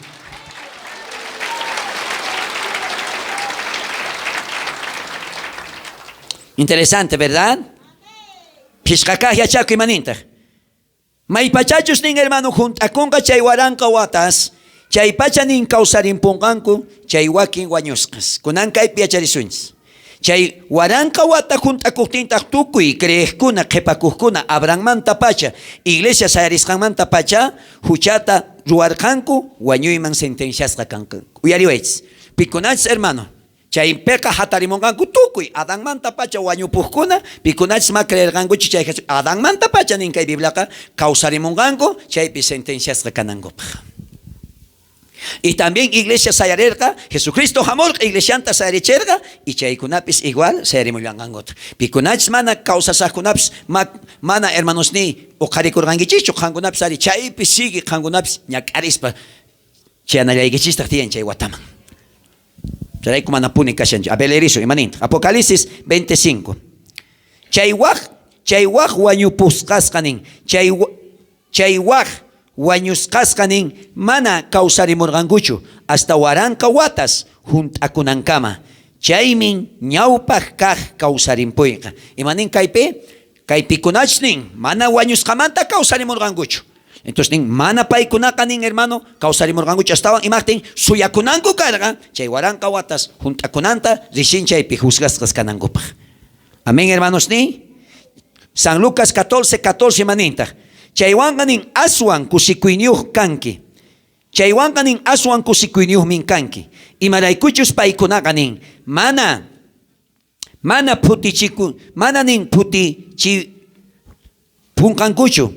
Interesante, ¿verdad? Pishkakah yachaku imaninta. Maipachachos nin hermano junta kunga chay waranka watas, chay pacha nin kausarin punganku, chay wakin wañuskas. Kunan kay piacharisuins. Chay waranka wata juntakuqtinta tukuy creejkuna qhipakuqkuna Abrahammanta pacha iglesia sayarisqanmanta pacha huchata ruwarqanku wañuyman sentenciasqa kanku. Uyariwaychis. Pikunachis hermano. Chay peka hatarimunqanku tukuy Adánmanta pacha wañupuqkuna pikunachis ma creerqankuchu chay Adánmanta pacha nin kay Bibliaqa kawsarimunqanku chaypi sentenciasqa kanankupaq. Y también iglesia sayarerqa Jesucristo hamurqa iglesianta sayaricherqa y chaykunapis igual sayarimullanqankut. Pikunachis mana kawsasaqkunapis mana hermanosni uqharikurqankichikchu qankunapis ari chaypi sigue qankunapis ñak'arispa chayanallaykichistaj tiyan chay wataman. Chayku mana puni kashanchu. A ver, erizo, imaninta. Apocalipsis 25. Chay waq wañupusqasqanin chay waq wañusqasqanin mana kawsarimurqankuchu hasta waranqa watas juntakunankama. Chaymin ñawpaq kaq kawsarimpuyqa. Imanin kaypi kaypikunachnin mana wañusqamanta kawsarimurqankuchu. Entonces nin mana paykunaqa nin hermano kawsarimurqankuchu astawan imaqtin suyakunanku karqa chay waranqa watas juntakunanta rishin chaypi juzgasqas kanankupaq. Amén hermanos ni. San Lucas 14:14 maninta. Chaywanqa nin aswan kusikuyniyuq kanki. Chaywanqa nin aswan kusikuyniyuq min kanki. Imaraykuchus paykunaqa nin mana nin putichi punqankuchu.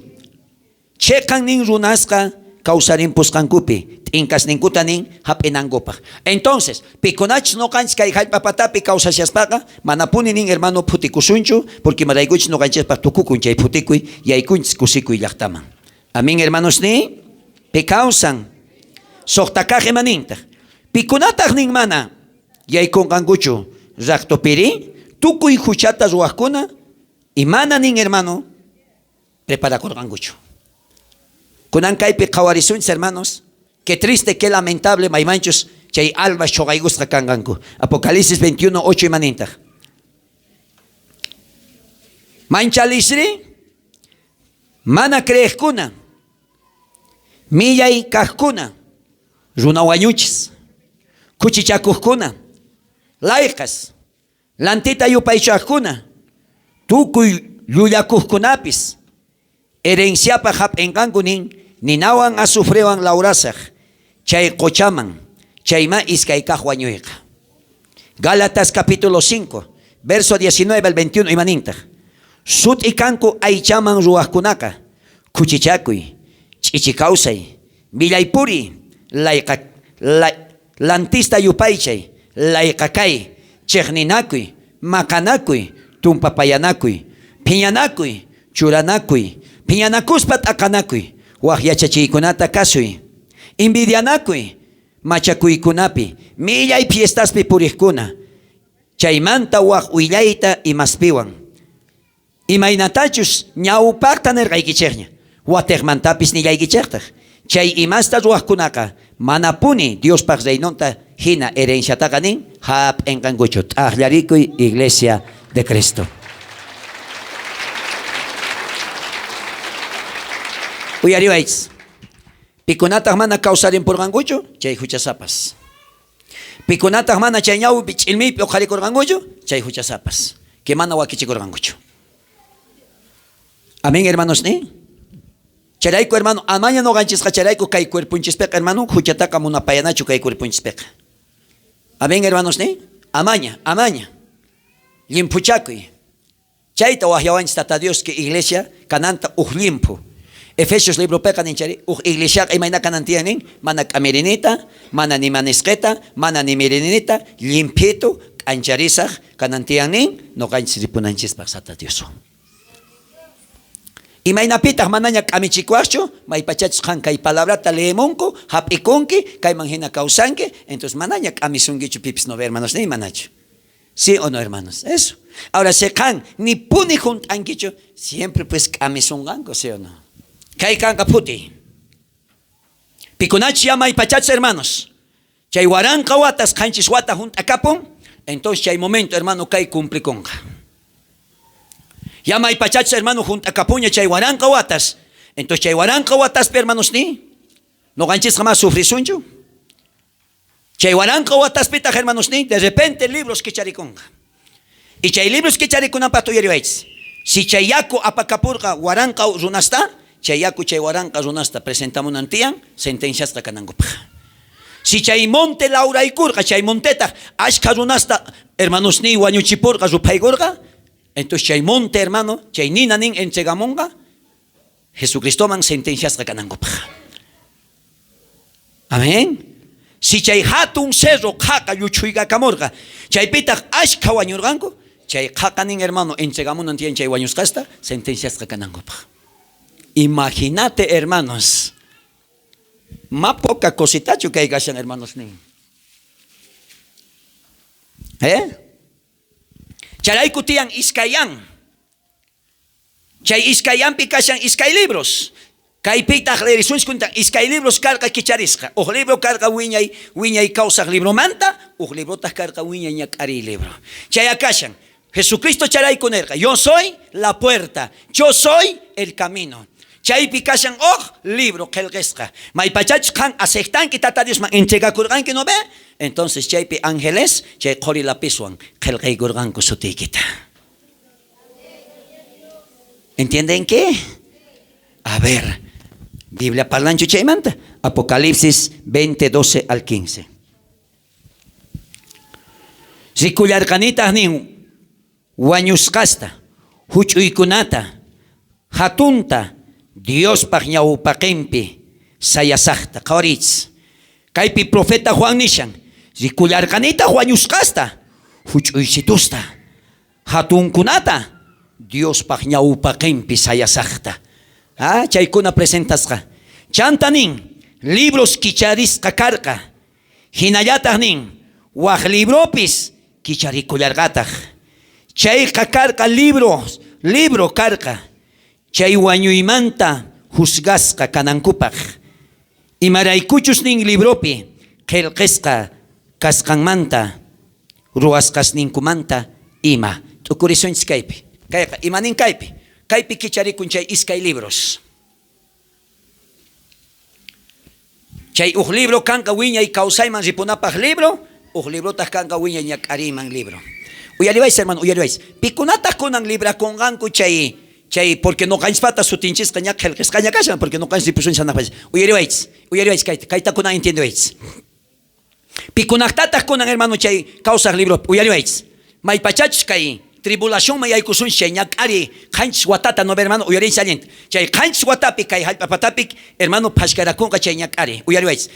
Cheqan nin runasqa kawsarimpusqankupi t'inqasninkuta nin hap'inankupaq. Entonces pikunachus noqanchis kay hallp'apatapi kawsashaspaqa manapuni nin hermano putikusunchu porque maraykuchus noqanchispaq tukukun chay putikuy yaykunchis kusikuy llaqtaman. Amén hermanos ni pi kawsan suqtakaq imaninta pikunataq nin mana yaykunqankuchu raqtupiri tukuy huchata ruwaqkuna y mana nin hermano preparakurqankuchu. Kunan kaypi qhawarisunchis hermanos, qué triste, qué lamentable maymanchus chay almas choqaygusqa kanqanku. Apocalipsis 21:8 imaninta. Manchalisri mana creejkuna millay kaqkuna runa wañuchis kuchichakuqkuna layqas lantita yupaychaqkuna tukuy llullakuqkunapis herenciapa hap'inqanku nin ninawan azufrewan laurasaq chay qochaman chayma iskay kaq wañuyqa. Gálatas capítulo 5 verso 19 al 21 imaninta. Sut'i kanku aychaman ruwaqkunaqa kuchichakuy ch'ichi kawsay millaypuri lantista yupaychay layqakay chiqninakuy maqanakuy tumpapayanakuy phiñanakuy churanakuy phiñanakuspa t'aqanakuy waq yachachiykunata kasuy envidianakuy machakuykunapi millay fiestaspi puriqkuna chaymanta waq willayta imaspiwan imaynatachus ñawpaqta nirqaykichikña watiqmantapis nillaykichiktaj chay imasta ruwaqkunaqa manapuni Diospaq reynonta hina herenciataqa nin hap'inqankuchu t'aqllarikuy iglesia de Cristo. Uyariwaychis. Pikunataq mana kawsarimpurqankuchu chay huchasapas. Pikunataq mana chay ñawpi ch'ilmiypi uqharikurqankuchu chay huchasapas. Que mana wakichikurqankuchu. Amén hermanos ni. Charayku hermano amaña noqanchisqa charayku kay cuerpunchispiqa hermano huchataqa munapayanachu kay cuerpunchispiqa. Amén hermanos ni. Amaña limpuchakuy. Chayta wahyawanchis tata Dios que iglesia kananta limpu. Efesios libro peca ninchari iglesia imayna kanantiyan nin mana k'amirinita mana ni manisqeta mana ni mirinita limpito k'ancharisaq kanantiyan nin noqanchis ripunanchispaq tata Dios. Imaynapitaq manaña k'amichikuaqchu maypachachus qan kay palabrata leemunku hap'ikunki kayman hina kawsanki entonces manaña k'amisunkichu pipis no hermanos ni manachu. ¿Sí o no hermanos? Eso. Ahora se qan ni puni juntankichu siempre pues k'amisunqanku, ¿sí o no? Kay kanka puti. Pikunachi llama y pachachos hermanos. Chay waranqa watas qanchis wata juntakapun. Entonces chay momento hermano kay cumpliconga. Llama y pachachos hermano juntakapuña chay waranqa watas. Entonces chay waranqa watas hermanos ni. No ganchis jamás sufrisunchu. Chay waranqa watas pita hermanos ni. De repente libros que chariconga. Y chay libros que charikunapa tuyariwaychis. Si chay yaku apakapurqa waranqa runasta, chay yaku chay waranqa runasta presentamunantiyan sentenciasqa kanankupaq. Si chay monte lauraykurqa, chay monteta ashka runasta hermanos ni wañuchipurqa rupaykurqa, entonces chay monte hermano, chay nina nin entregamunqa Jesucristoman sentenciasqa kanankupaq. Amén. Si chay hatun cerro qhaqa lluchuyqa kamurqa, chaypitaq ashka wañurqanku, chay qhaqa nin hermano entregamunantiyan chay wañusqasta sentenciasqa kanankupaq. Imagínate hermanos, más poca cositacho que hay gashan hermanos ni. Charay kutian iskayan. Chay iskayan pikashan iskay libros. Kay pitaq lerisuns kunta iskay libros karqa kicharisqa. O libro karqa wiñay kausaq libro manta, o libro tas karqa wiñay ñak'ari libro. Chay akashan Jesucristo charay kunerqa. Yo soy la puerta, yo soy el camino. Chaypi kashan libro qelqisqa. Maypachach kan aceptan que tata Dios man entregakurqan que no ve. Entonces chaypi ángeles chay qori lapiswan qelqaykurqanku sutiykita. ¿Entienden qué? A ver, Biblia parlanchu chaymanta. Apocalipsis 20, 12 al 15. Rikullarqanitaq nin wañusqasta, huch'uykunata, hatunta, Dios paqñawpaqinpi sayasaqta qawarichis. Kaypi profeta Juan nishan, rikullarqanita wañusqasta, huch'uysitusta, hatunkunata, Dios paqñawpaqinpi sayasaqta. Chaykuna presentasqa. Chanta nin, libros kicharisqa karqa. Hinallataq nin, waq libropis kicharikullarqataq. Chayqa karqa libro karqa. Chay wañuymanta juzgasqa kanankupaq. Imaraykuchus nin libropi qelqisqa kasqanmanta ruwasqasninkumanta ima. T'ukurisunchis kaypi. Kayqa imanin kaypi. Kaypi kicharikun chay iskay libros. Chay libro kanqa wiñay kawsayman ripunapaq libro, librotaq kanqa wiñay ñak'ariman libro. Uyariwaychis hermano, uyariwaychis. Pikunataq kunan librakunqanku chay porque no canspata sutinchis ña qelqisqaña kashan porque no cansi ripusun sanapach. Uyariwaychis kayta kunan entiendiwaychis. Pikunaqtataq kunan hermano chay kawsaq libro uyariwaychis. Maypachachus kay tribulación mayaykusun chay ñak'ari qanchis watata no hermano uyariychis allint. Chay qanchis watapi kay hallp'apatapi hermano phashkarakunqa chay ñak'ari uyariwaychis.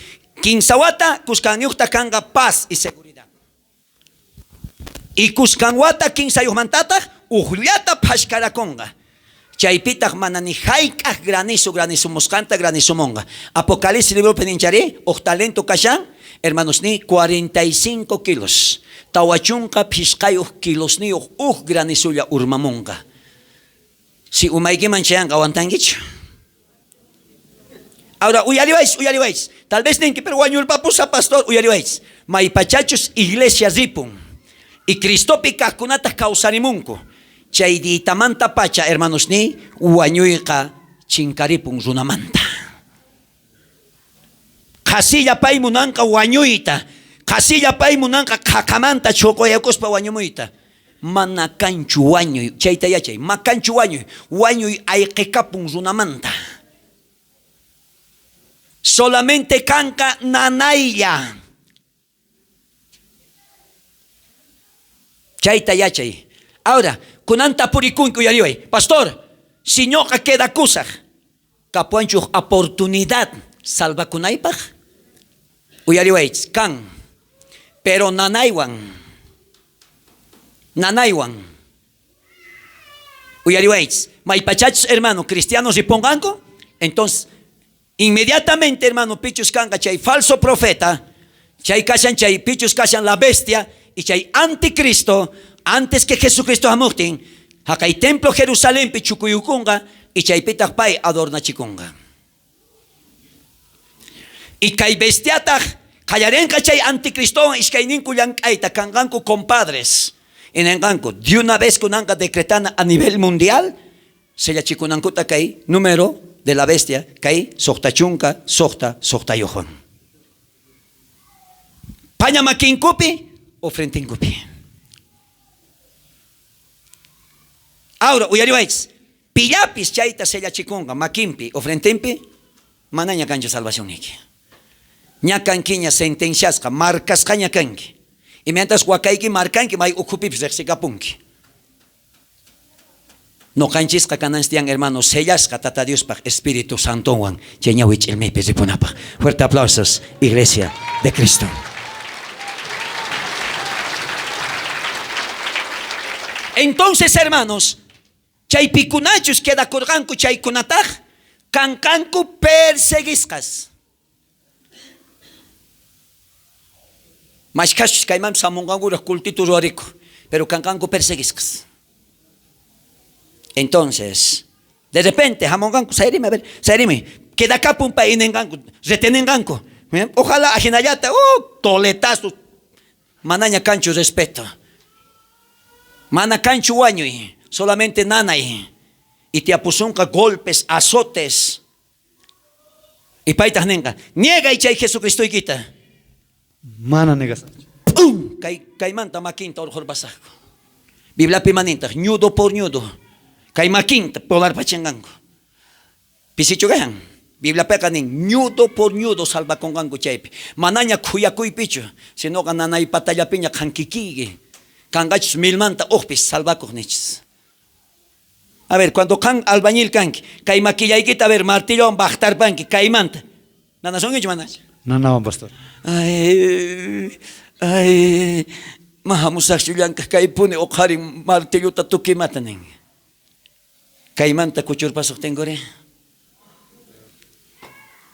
15 wata kusqanyuqta kanqa paz y seguridad. Y kusqanwata 15 mantataq uqllata phashkarakunqa. Chaypitaq manani hayk'aq granizo musqanta granizumunqa. Apocalipsis libro peninchari talento kashan hermanos ni 45 kilos. Tawachunqa phishqayuq kilos ni granizulla urmamunqa. Si umaykiman chayanqa awantankichu. Ahora uyariwaychis. Tal vez ninki pero wañulpapusa pastor uyariwaychis. Maypachachus iglesia ripun. Y Cristopi kaqkunataq kawsarimunku. Chay ditamanta pacha hermanos ni wañuyqa chinkaripun runamanta. Qasilla pay munanqa wañuyta. Qasilla pay munanqa qhaqamanta chuqoyakuspa wañumuyta. Mana kanchu wañuy. Chayta yachay. Ma kanchu wañuy. Wañuy ayqikapun runamanta. Solamente kanqa nanaylla. Chayta yachay. Ahora, kunanta purikunku yariway. Pastor, si ñoqa queda kusaq, kapuanchuq oportunidad salvakunaypaq. Uyariwaychis, kan. Pero nanaywan. Uyariwaychis, maypachachis hermano, cristianos ripunqanku, entonces, inmediatamente hermano, pichus kanqa chay falso profeta, chay kashan chay pichus kashan la bestia, y chay anticristo, antes que Jesucristo hamuktin, hakay templo Jerusalén pichukuyukunga, y chaypitaq pay adornachikunga. Y kay bestiataq, kayarenka chay anticristo, iskayninku llank'ayta, kanganku compadres. Y nenganku, de una vez kunanka decretana a nivel mundial, sellachikunankuta kay número de la bestia, kay sohtachunka, sohtayujon. Pañamakinkupi, o frentinkupi. Ahora, uyariwaychis, pillapis chayta sellachikunga, makinpi o frentempi, mana ñakanchu salvación niki. Ñakankiña sentenciasqa, marcasqa ñakanki. Y mientras wakayki marcanki, may ukupipis reqsikapunki. No kanchisqa kananstian hermanos, sellasqa tata Diospaq Espíritu Santo wan, cheñawich el mepe ripunapaq. Fuerte aplausos, Iglesia de Cristo. Entonces, hermanos, chaypikunachus quedakurqanku chaykunataj, kankanku perseguisqas. Mashkashus kayman samunqankura kultitu ruariku, pero kankanku perseguisqas. Entonces, de repente, jamonganku, sairime, a ver, sairime, quedakapun pa inenganku, retenenganku. Ojalá ajinayata, toletazo, manaña cancho respeto. Mana cancho wañuy, solamente nanay. Y te apusunca golpes, azotes. Y paitas nenga, niega y chay Jesucristo y quita. Mana negas. ¡Pum! Caimanta maquinta orjor basako. Biblia pimaninta, ñudo por ñudo. Caimaquinta, polar pachangango. Pisichugayan. Biblia pecanin, ñudo por ñudo salva con gango chaype. Manaña kuyakuy picho, sino gananay patalla piña kankikigi. Kangachus milmanta ojpis salva con nichis. A ver, cuando can albañil kanki, caimaquillaykita, a ver, martillo bajtar panki, caimanta. Nana son ellos manas. No, pastor. Ay, mahamusakshullanka kaipune oqharin martilluta tukimatanin. Kaimanta kuchurpasuq tengore.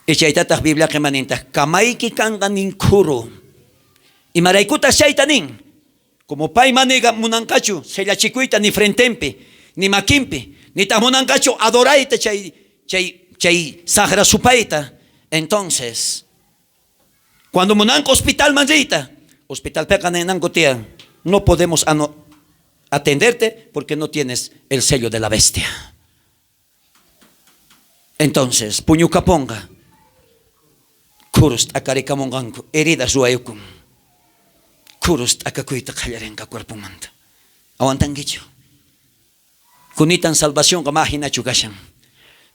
Y chaytataq Biblia maninta, kamayki kanqa ninkuru. Y maraykuta chaytanin, como pay manega munankachu, sellachikuyta ni frentempi, ni makinpi, ni tamunankachu adorayta chay sagra supayta. Entonces, cuando munanka hospital manrita, hospital pecanenango tía, no podemos atenderte porque no tienes el sello de la bestia. Entonces, puñuca ponga, kurust akarikamonganko, heridas ruayukun, kurust akakuita kallarenka cuerpo manta. Aguantan guicho. Kunitan salvación kamahina chugashan.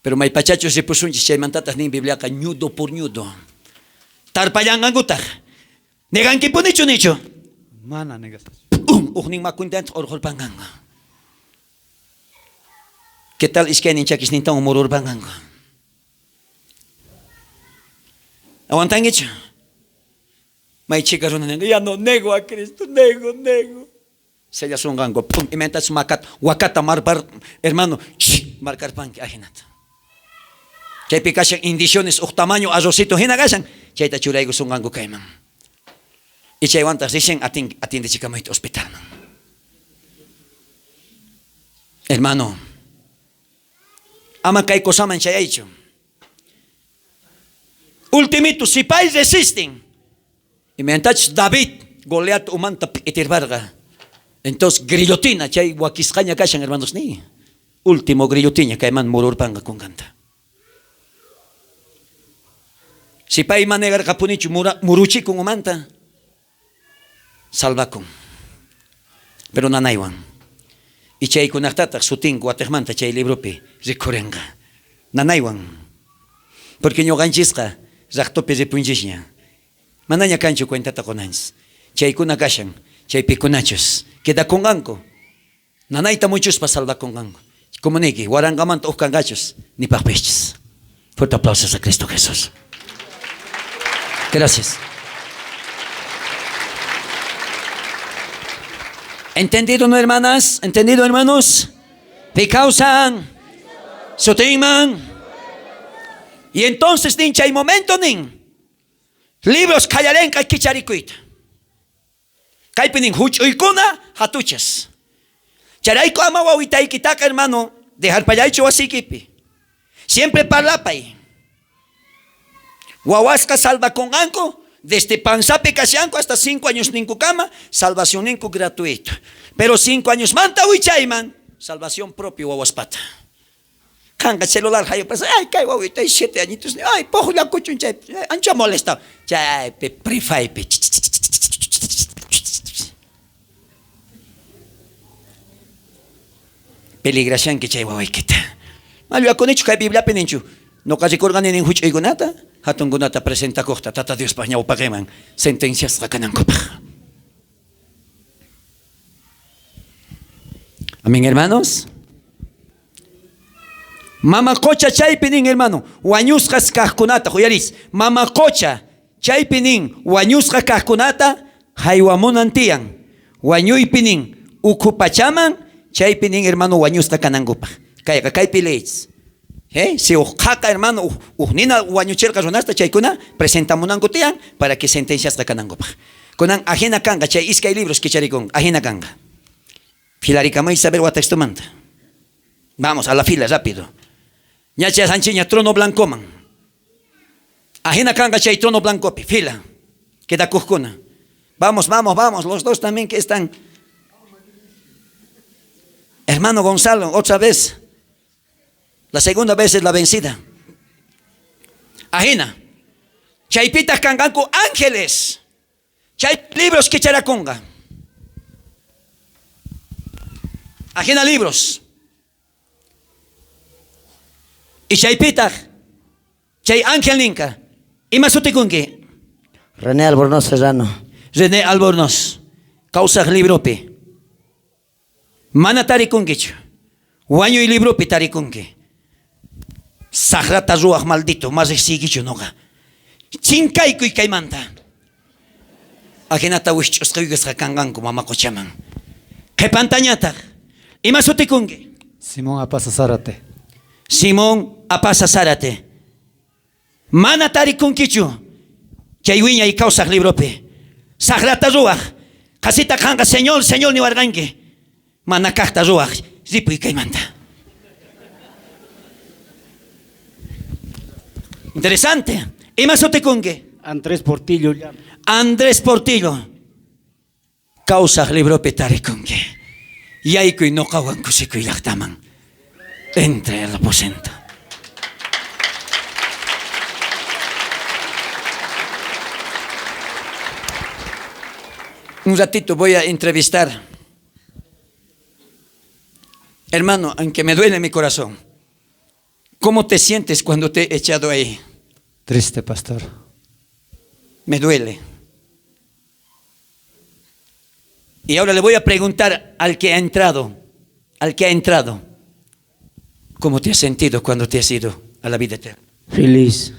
Pero may pachachos repusunchis chay mantatas nin Biblia ka ñudo por ñudo. Tarpayan angutaj. Negan que ponicho nicho. Mana negas. Ugning makuntent orhol panganga. ¿Qué tal es que ninchakis nintang umurur panganga? Aguantan hecho. May chica runanga, ya no nego a Cristo, nego. Se ya son gango, pum, y mentas makat, wakata marbar, hermano, marcar panque, ajinat. Chay picashan indiciones, tamaño, arrocito, hinagashan, chay tachuraigo son gango kaiman. Y chay wantas dicen, atiende chica muy hospital. Hermano, ama kay kosaman chay hecho. Ultimito, si país resisten, y mientras David, Goliat, umanta, etirbarga. Entonces, grillotina, chay wakiscaña kashan, hermanos, ni. Último grillotina, kaiman murur panga con canta. Si país manegar kapunichu, muruchi con umanta, salva con. Pero nanaywan. Y chay kunaktatak, sutin, guatemanta, chay libropi, rikurenga. Nanaywan. Porque no ganchisca. Zaktope de punjishnya. Mananya kancho cuenta taconans. Chay kunakashan, chay pikunachos. Queda con ganco. Nanaita muchos pa salva con ganco. Como neki, warangamant of kangachos, ni papechis. Fuerte aplausos a Cristo Jesús. Gracias. ¿Entendido, no, hermanas? ¿Entendido, hermanos? Picausan. Sotiman. Y entonces, nincha, hay momento, libros callarenca kicharicuita. Kaipinin huchuikuna hatuchas. Charaiko amawawitay kitaka, hermano, dejar payaicho asikipi. Siempre parlapay. Wawaska salva con anco, desde panzape casianco hasta 5 años ninkukama, salvación ninku gratuito. Pero 5 años manta huichayman, salvación propio wawaspata. Kanga celular hayo pasa, ay, kay wawita, 7 añitos, ay, pojo la cuchun chay, ancho molesta, chay, pe, prefay, pe, peligrashan que chay wawaykita. Malviakunichu kay Biblia peninchu. No casi colgan en huchaygunata, hatungunata presenta costa, tata Dios paña o pagueman, sentencias racanancopa. Amén, hermanos. Mama cocha chaypinin, hermano, wañuskas kajkunata, joyaris. Mama cocha chaypinin, wañuskas kajkunata, haywamunantian. Wañuypinin, ukupachaman, chaypinin, hermano, wañuska kanangupa. Kayka kaypileis. Si ujaka, hermano, nina wañucherka runasta chaykuna, presentamunangotian para que sentencias kanangupa. Kunan ajena kanga, chay iskay libros que charikon, ajena kanga. Filaricamay saber what texto manda. Vamos a la fila rápido. Ñacha sanchiña trono blanco man. Ajena kanga chay trono blanco fila. Queda cujcuna. Vamos, los dos también que están. Hermano Gonzalo, otra vez. La segunda vez es la vencida. Ajena. Chaypitas kanganku ángeles. Chay libros que characonga. Ajena libros. Y chaypita, chay ángel ninka. ¿Y más utikunki? René Albornoz Serrano. René Albornoz. Causa libropi. Mana tarikunkichu. Waño y libropi tarikunki. Sagrata ruach maldito. Más exigichu noga. Chinkaiku y kaimanta. Ajenata wichusqayugas kanganku mamakochaman. ¿Qué pantañata? ¿Y más utikunki? Simón Apasa Zárate. Simón Apasa Zárate. Mana tarikunkichu. Chaywiña y causa librope. Sagrata ruach. Casita kanga señor ni warganque. Mana kajta ruach. Zipu y kaimanta. Interesante. ¿Y más utikunki? Andrés Portillo. Andrés Portillo. Causa librope tarikunki. Yaiku y no kawan kusiku y lactaman. Entre el aposento. Un ratito voy a entrevistar. Hermano, aunque me duele mi corazón, ¿cómo te sientes cuando te he echado ahí? Triste, pastor. Me duele. Y ahora le voy a preguntar al que ha entrado, ¿cómo te has sentido cuando te has ido a la vida eterna? Feliz.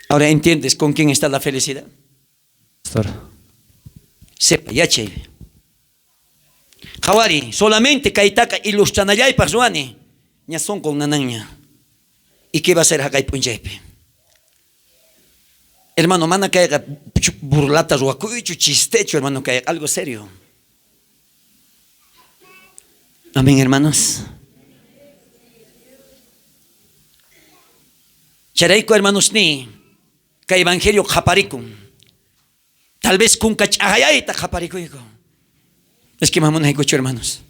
Ahora entiendes con quién está la felicidad. Pastor. Sepa, ya chévere. Jawari, solamente kaitaka ilustranayay pasuani, ya son con nananya. ¿Y qué va a hacer Hakai Punjaipe? Hermano, mana caiga burlatas o acuicho, chistecho, hermano, que algo serio. Amén, hermanos. Charaiko, hermanos, ni que evangelio japaricum. Tal vez con cachayaita japaricuico. Es que mamá no hay cocho, hermanos.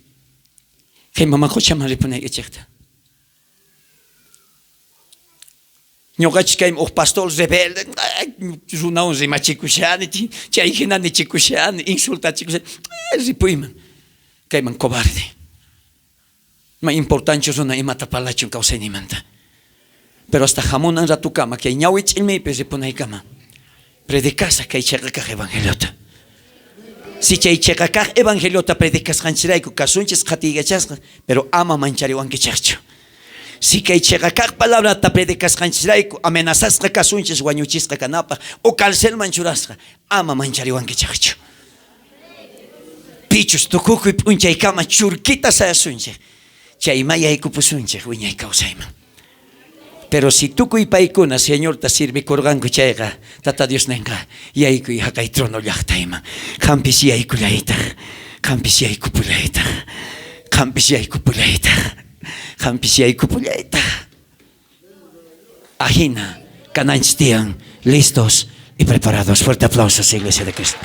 Que mamá cocha más le pone echecta. Ñoqach kay pastor rebelde, runawan rimachikushan, chayhinani chikushan, insultachikushan, ripuyman, kayman cobarde. Ma importante runa imata palachun kawsaynimanta. Pero hasta jamunan ratukama, kay ñawich ilmaypi ripunaykama, predicasa kay chaqakaq evangeliota. Si chay chaqakaq evangeliota predicasqanchirayku kasunchis qatigachasqa, pero ama manchariwankichaqchu. Si kay chaqakaq palabrata predicasqanchirayku amenazasqa kasunchis wañuchisqa kanapaq o cárcel manchurasqa ama manchariwankichaqchu. Pichus tukukuy p'unchaykama churkita sayasunchik chaymayaykupusunchik wiñay kawsayman. Pero si tukuy paykuna Señor ta sirvikurqanku chayqa tata Dios nenqa yaykuy haqay trono llaqtayman qampis yaykullaytaq qampis yaykupullaytaq qampis yaykupullaytaq qampis yaykupullaytaq ajina kananchis tiyan listos y preparados. Fuerte aplausos, Iglesia de Cristo.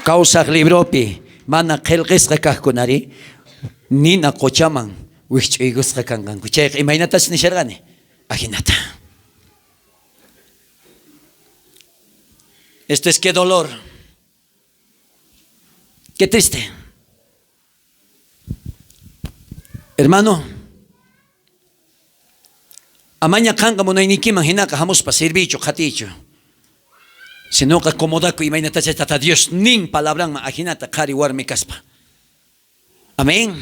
Causa libropi mana qillqisqa kaqkunari nina qochaman wich'uygusqa kanqanku chayqa imaynatas nisharqani ajinata. Esto es qué dolor. Qué triste. Hermano, amaña kanga mo na inikiman hinaka hamos pa servicio khaticho. Sino ka komoda ko imay nata tata Dios ning palabrang maahinata kari warmi kaspa. Amen.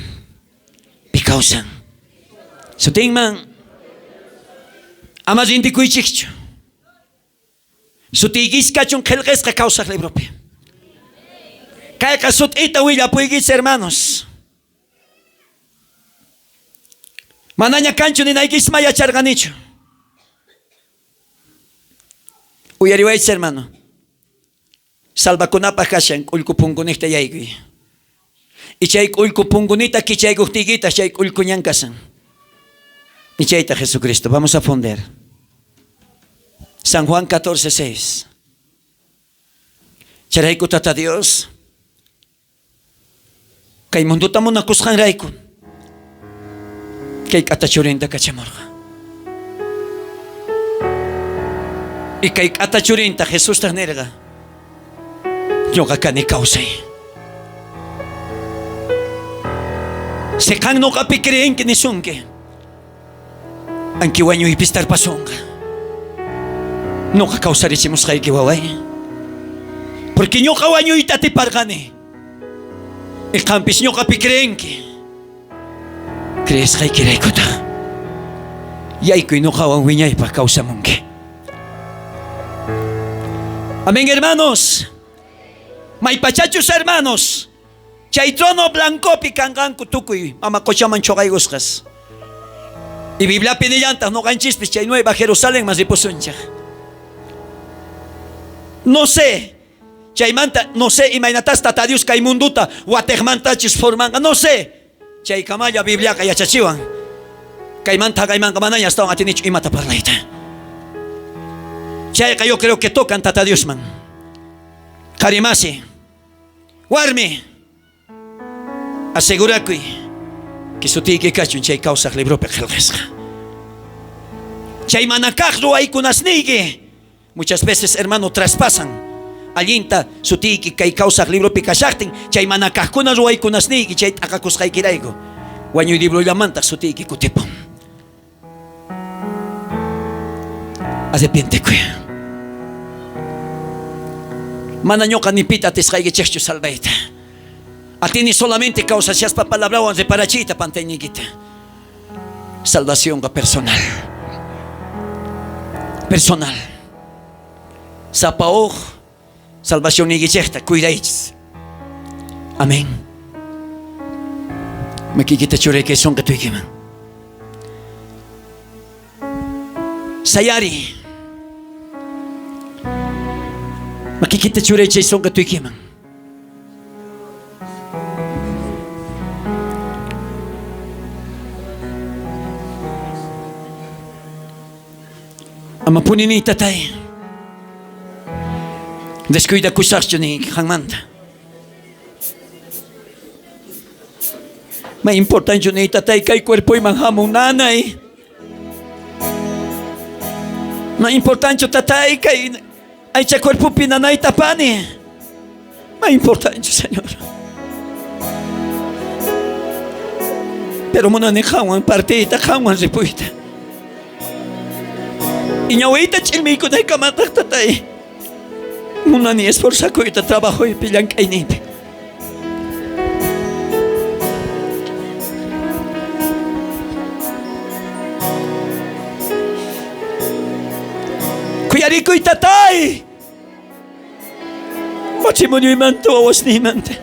Pikausan. So tingman amaz hindi ko ichikcho. So tigis ka chung kelges ka kausak librope. Kaya kasut ita willa puigis hermanos. Mananya kancho ni naigis maya charganicho. Uyariwais hermano. Salva kunapa kashan ulku pungunita yaigui. Ichay ulku pungunita kichay gustigita chay ulku nyankasan. Ichayta Jesucristo. Vamos a fonder. San Juan 14:6. Charayku tata Dios. Kay mundo tamo na kuskan raykun. Kay katachurinda kachamorga. Y kay katachurinda Jesús tanerga. Yo kakani kausay. Se kang no kapikireen kinisunke. Ang kiwanyo ipistar pasonga. No kakausarissimos kay kiwaway. Porque nyo kawanyo itatipargane. Ikampis nyo kapikireen ki. Crees kay kirekota. Yay ko inukawang winyay pa kausa mongke. Amén, hermanos. May pachachos hermanos. Chay trono blanco pikangan kutukuy. Mamakochaman chokay guskas. Y Biblia pinillanta no canchispis chay Nueva Jerusalén mas ipusuncha. No sé. Chay manta no sé imainatas tatadius kay munduta wategmantachis formanga no sé. Chay kamaya Biblia kaya chachiwan. Kay manta kay man kamanaya estaban atinich imata parlaita. Chay kayo creo que tocan tata Dios man. Karimasi. Warmi. Asegura que su tiki kachun chay causa libro pekelgesca. Chay manakakro ay kunasnigi. Muchas veces hermano traspasan. Alinta su tiki kay causa libro pikashaktin. Chay manakakuna ro ay kunasnigi chay takakus kay kiraigo. Wanyo libro lamanta su tiki kutipon. Arrepiente kuya. Mananyo kanipita tiskay gicheschu salvaita. A ti ni solamente causa si has papalabrawan de parachita panteñiguita. Salvación personal. Personal. Sapaoj. Salvación ni guicheta. Cuidáis. Amén. Me quita chure que son que tu ikiman. Sayari. Me quita chure que son que tu ikiman. Amapunin ni tatay. Descuida kusasyo ni hangmanta. May importante ni tatay kay cuerpo y manhamong nanay. May importante tatay kay ay sa cuerpo pinanay tapani. May importante Señor. Pero muna ni kawan partita kawan ripuita. Iñawita chilmi ko na ikamatak tatay. Muna ni esforza ko ita trabajo y pilang kainip. Kuyari ko itatay. Machimonyo imanto awas ni imante.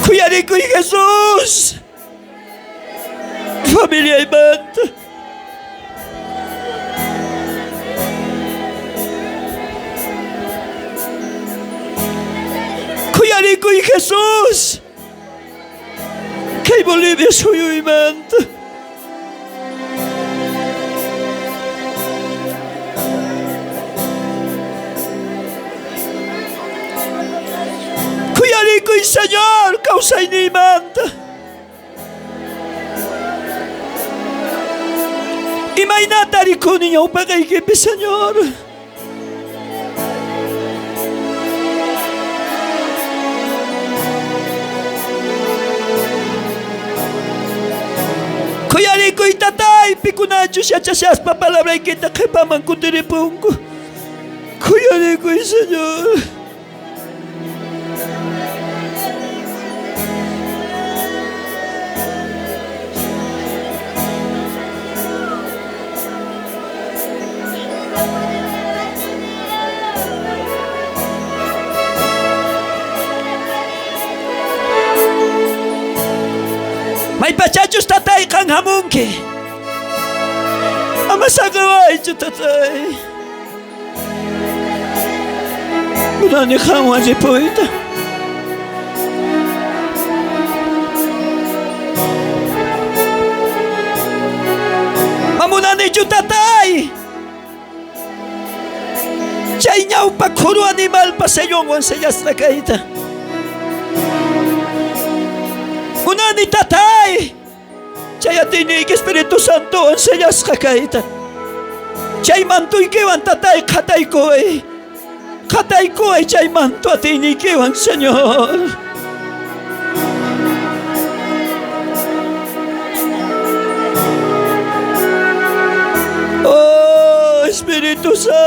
Kuyari ko Jesus. Familia imante. Rico y Jesús que Bolivia soy un imante cuya rico y Señor causa y ni imante y mainata rico niño paga y que Señor maypikunachus yachashaspa palabraykita qhipaman kutiripunku. Kuyarikuy, Señor. May pachachos tatay kang hamunki. Amasagaway chu tatay. Munani khawan si poeta. Mamunani chu tatay. Chay ñaw pakhuru animal pasayong wan sayas na kaita. Munani tatay, chay atinig Espiritu Santo ang sayas kakaita. Chay mantoy kiwan tatay katay ko ay chay manto atinig kiwan, Señor. Oh, Espiritu Santo.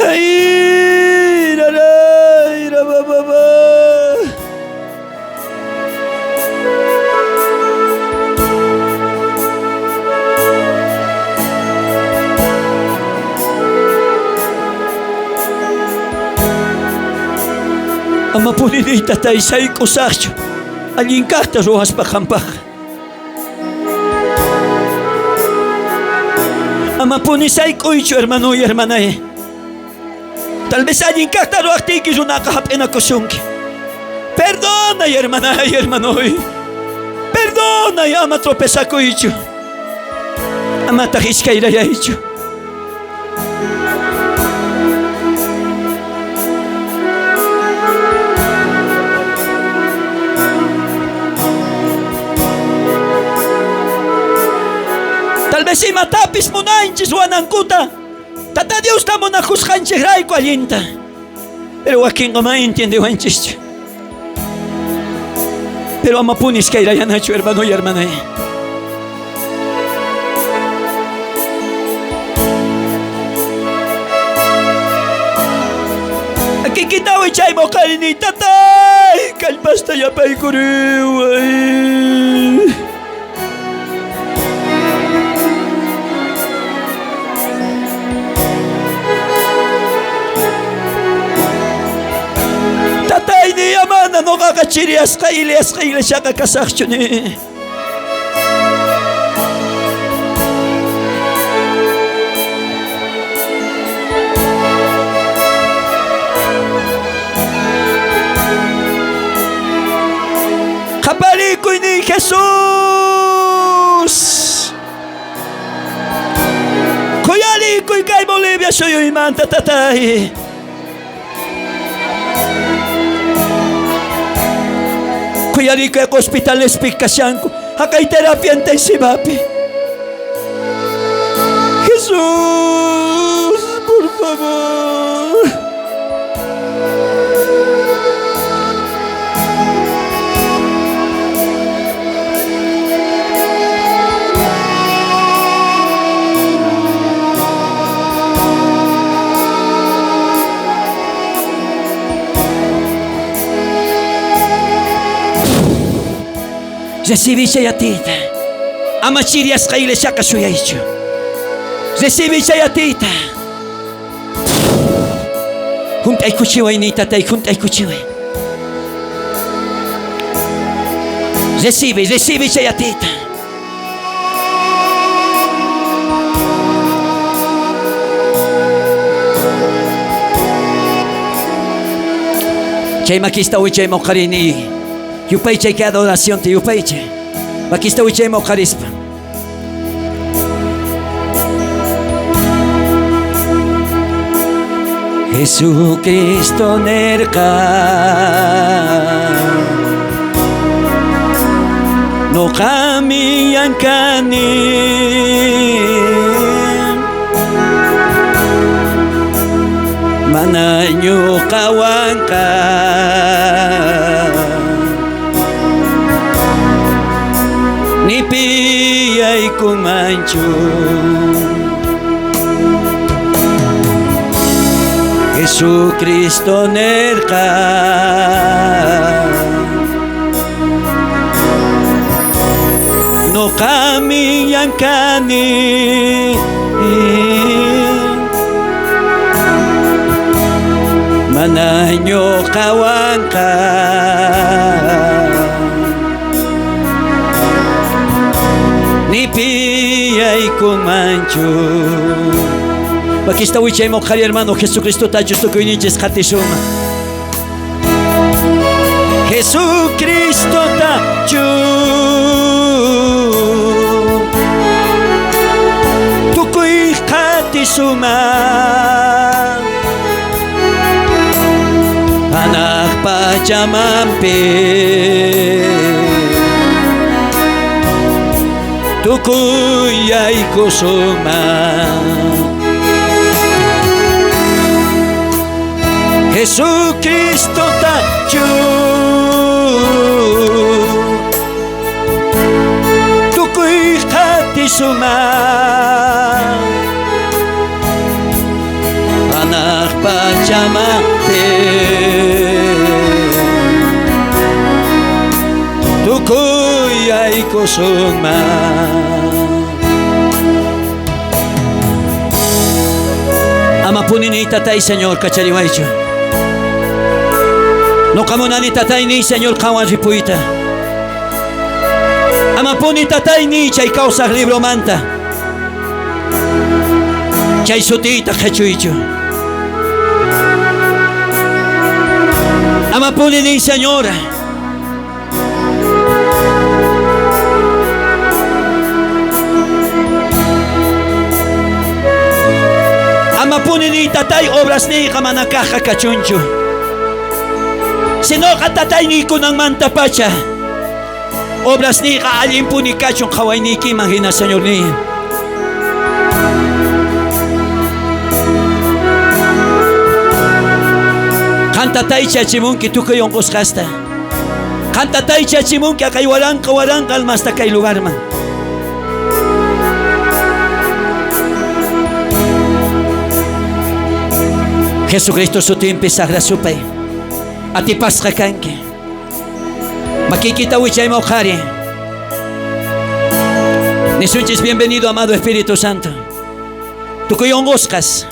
Ay, raray, rabababa. Ama po ni tatay sa ikusaryo, alin karta rojas pa kampak. Ama po ni sa ikuicho, hermano y hermana eh. Tal vez alin karta ro artigis una kahapin ako sungki. Perdona y hermana y hermano eh. Perdona y ama tropesa ko icho. Ama tahis kaira ya icho. Tal vez si matapis mo na inchis wanang kuta. Tata Dios tamo na kuskanchis ray ko alinta. Pero wakin ka maintiende wanchis. Pero amapunis kay rayan hacho hermano y hermana. Aquí kita chay mo kalini tatay. Kalbasta ya pay kuriway. Tatay ni Yaman, ano kakachirias ka ili siya kakasakyo ni. Kapalikoy ni Jesus. Kuyalikoy kay Bolivia siya yung imanta tatay. Kuyari ko hospital espikasyan ko. Hakay terapia intensiva. Jesus, por favor. Recibe chayatita. Ama chirias kaile shaka suyaicho. Recibe chayatita. Juntay kuchiway ni tatay, juntay kuchiway. Recibe chayatita. Chay makista uy chay mokarini. Yupaychay que adoración te yupaychay. Aquí está Uchay Mocarispa. Jesucristo nerka no kamiyan kani mananyo kawangka ni kunmanchu Jesucristo nerqa no kami yankani mananyo kawanka ni piyay kumanchu Bakista wichay mo kari hermano Jesucristo ta justo kuiniches katishuma Jesucristo ta ju tukuy katishuma anak pachamampi tukuy ay kusuma Jesucristo tachu tukuy katisuma anak pachamampi tukuy ay kusuma Ama po ni tatay Señor kachariwaicho No kamo na ni tatay ni Señor kawan ripuita Ama po ni tatay ni chay kausak libro manta Chay sutita kachuicho Ama po ni Señora Ama po ni tatay obras ni kamanakaha kachuncho Sino katatay ni ko ng mantapacha Obras ni kaalim po ni kachong kaway ni kimangina Senyor ni Kantatay chachimun kituko yung kuskasta Kantatay chachimun kaya kay walang kalmasta kay lugar man Jesucristo su timpi sagra supay Atipas ka kanke Makikita wichay mo kari Nisunchis bienvenido amado Espíritu Santo Tukuyong uskas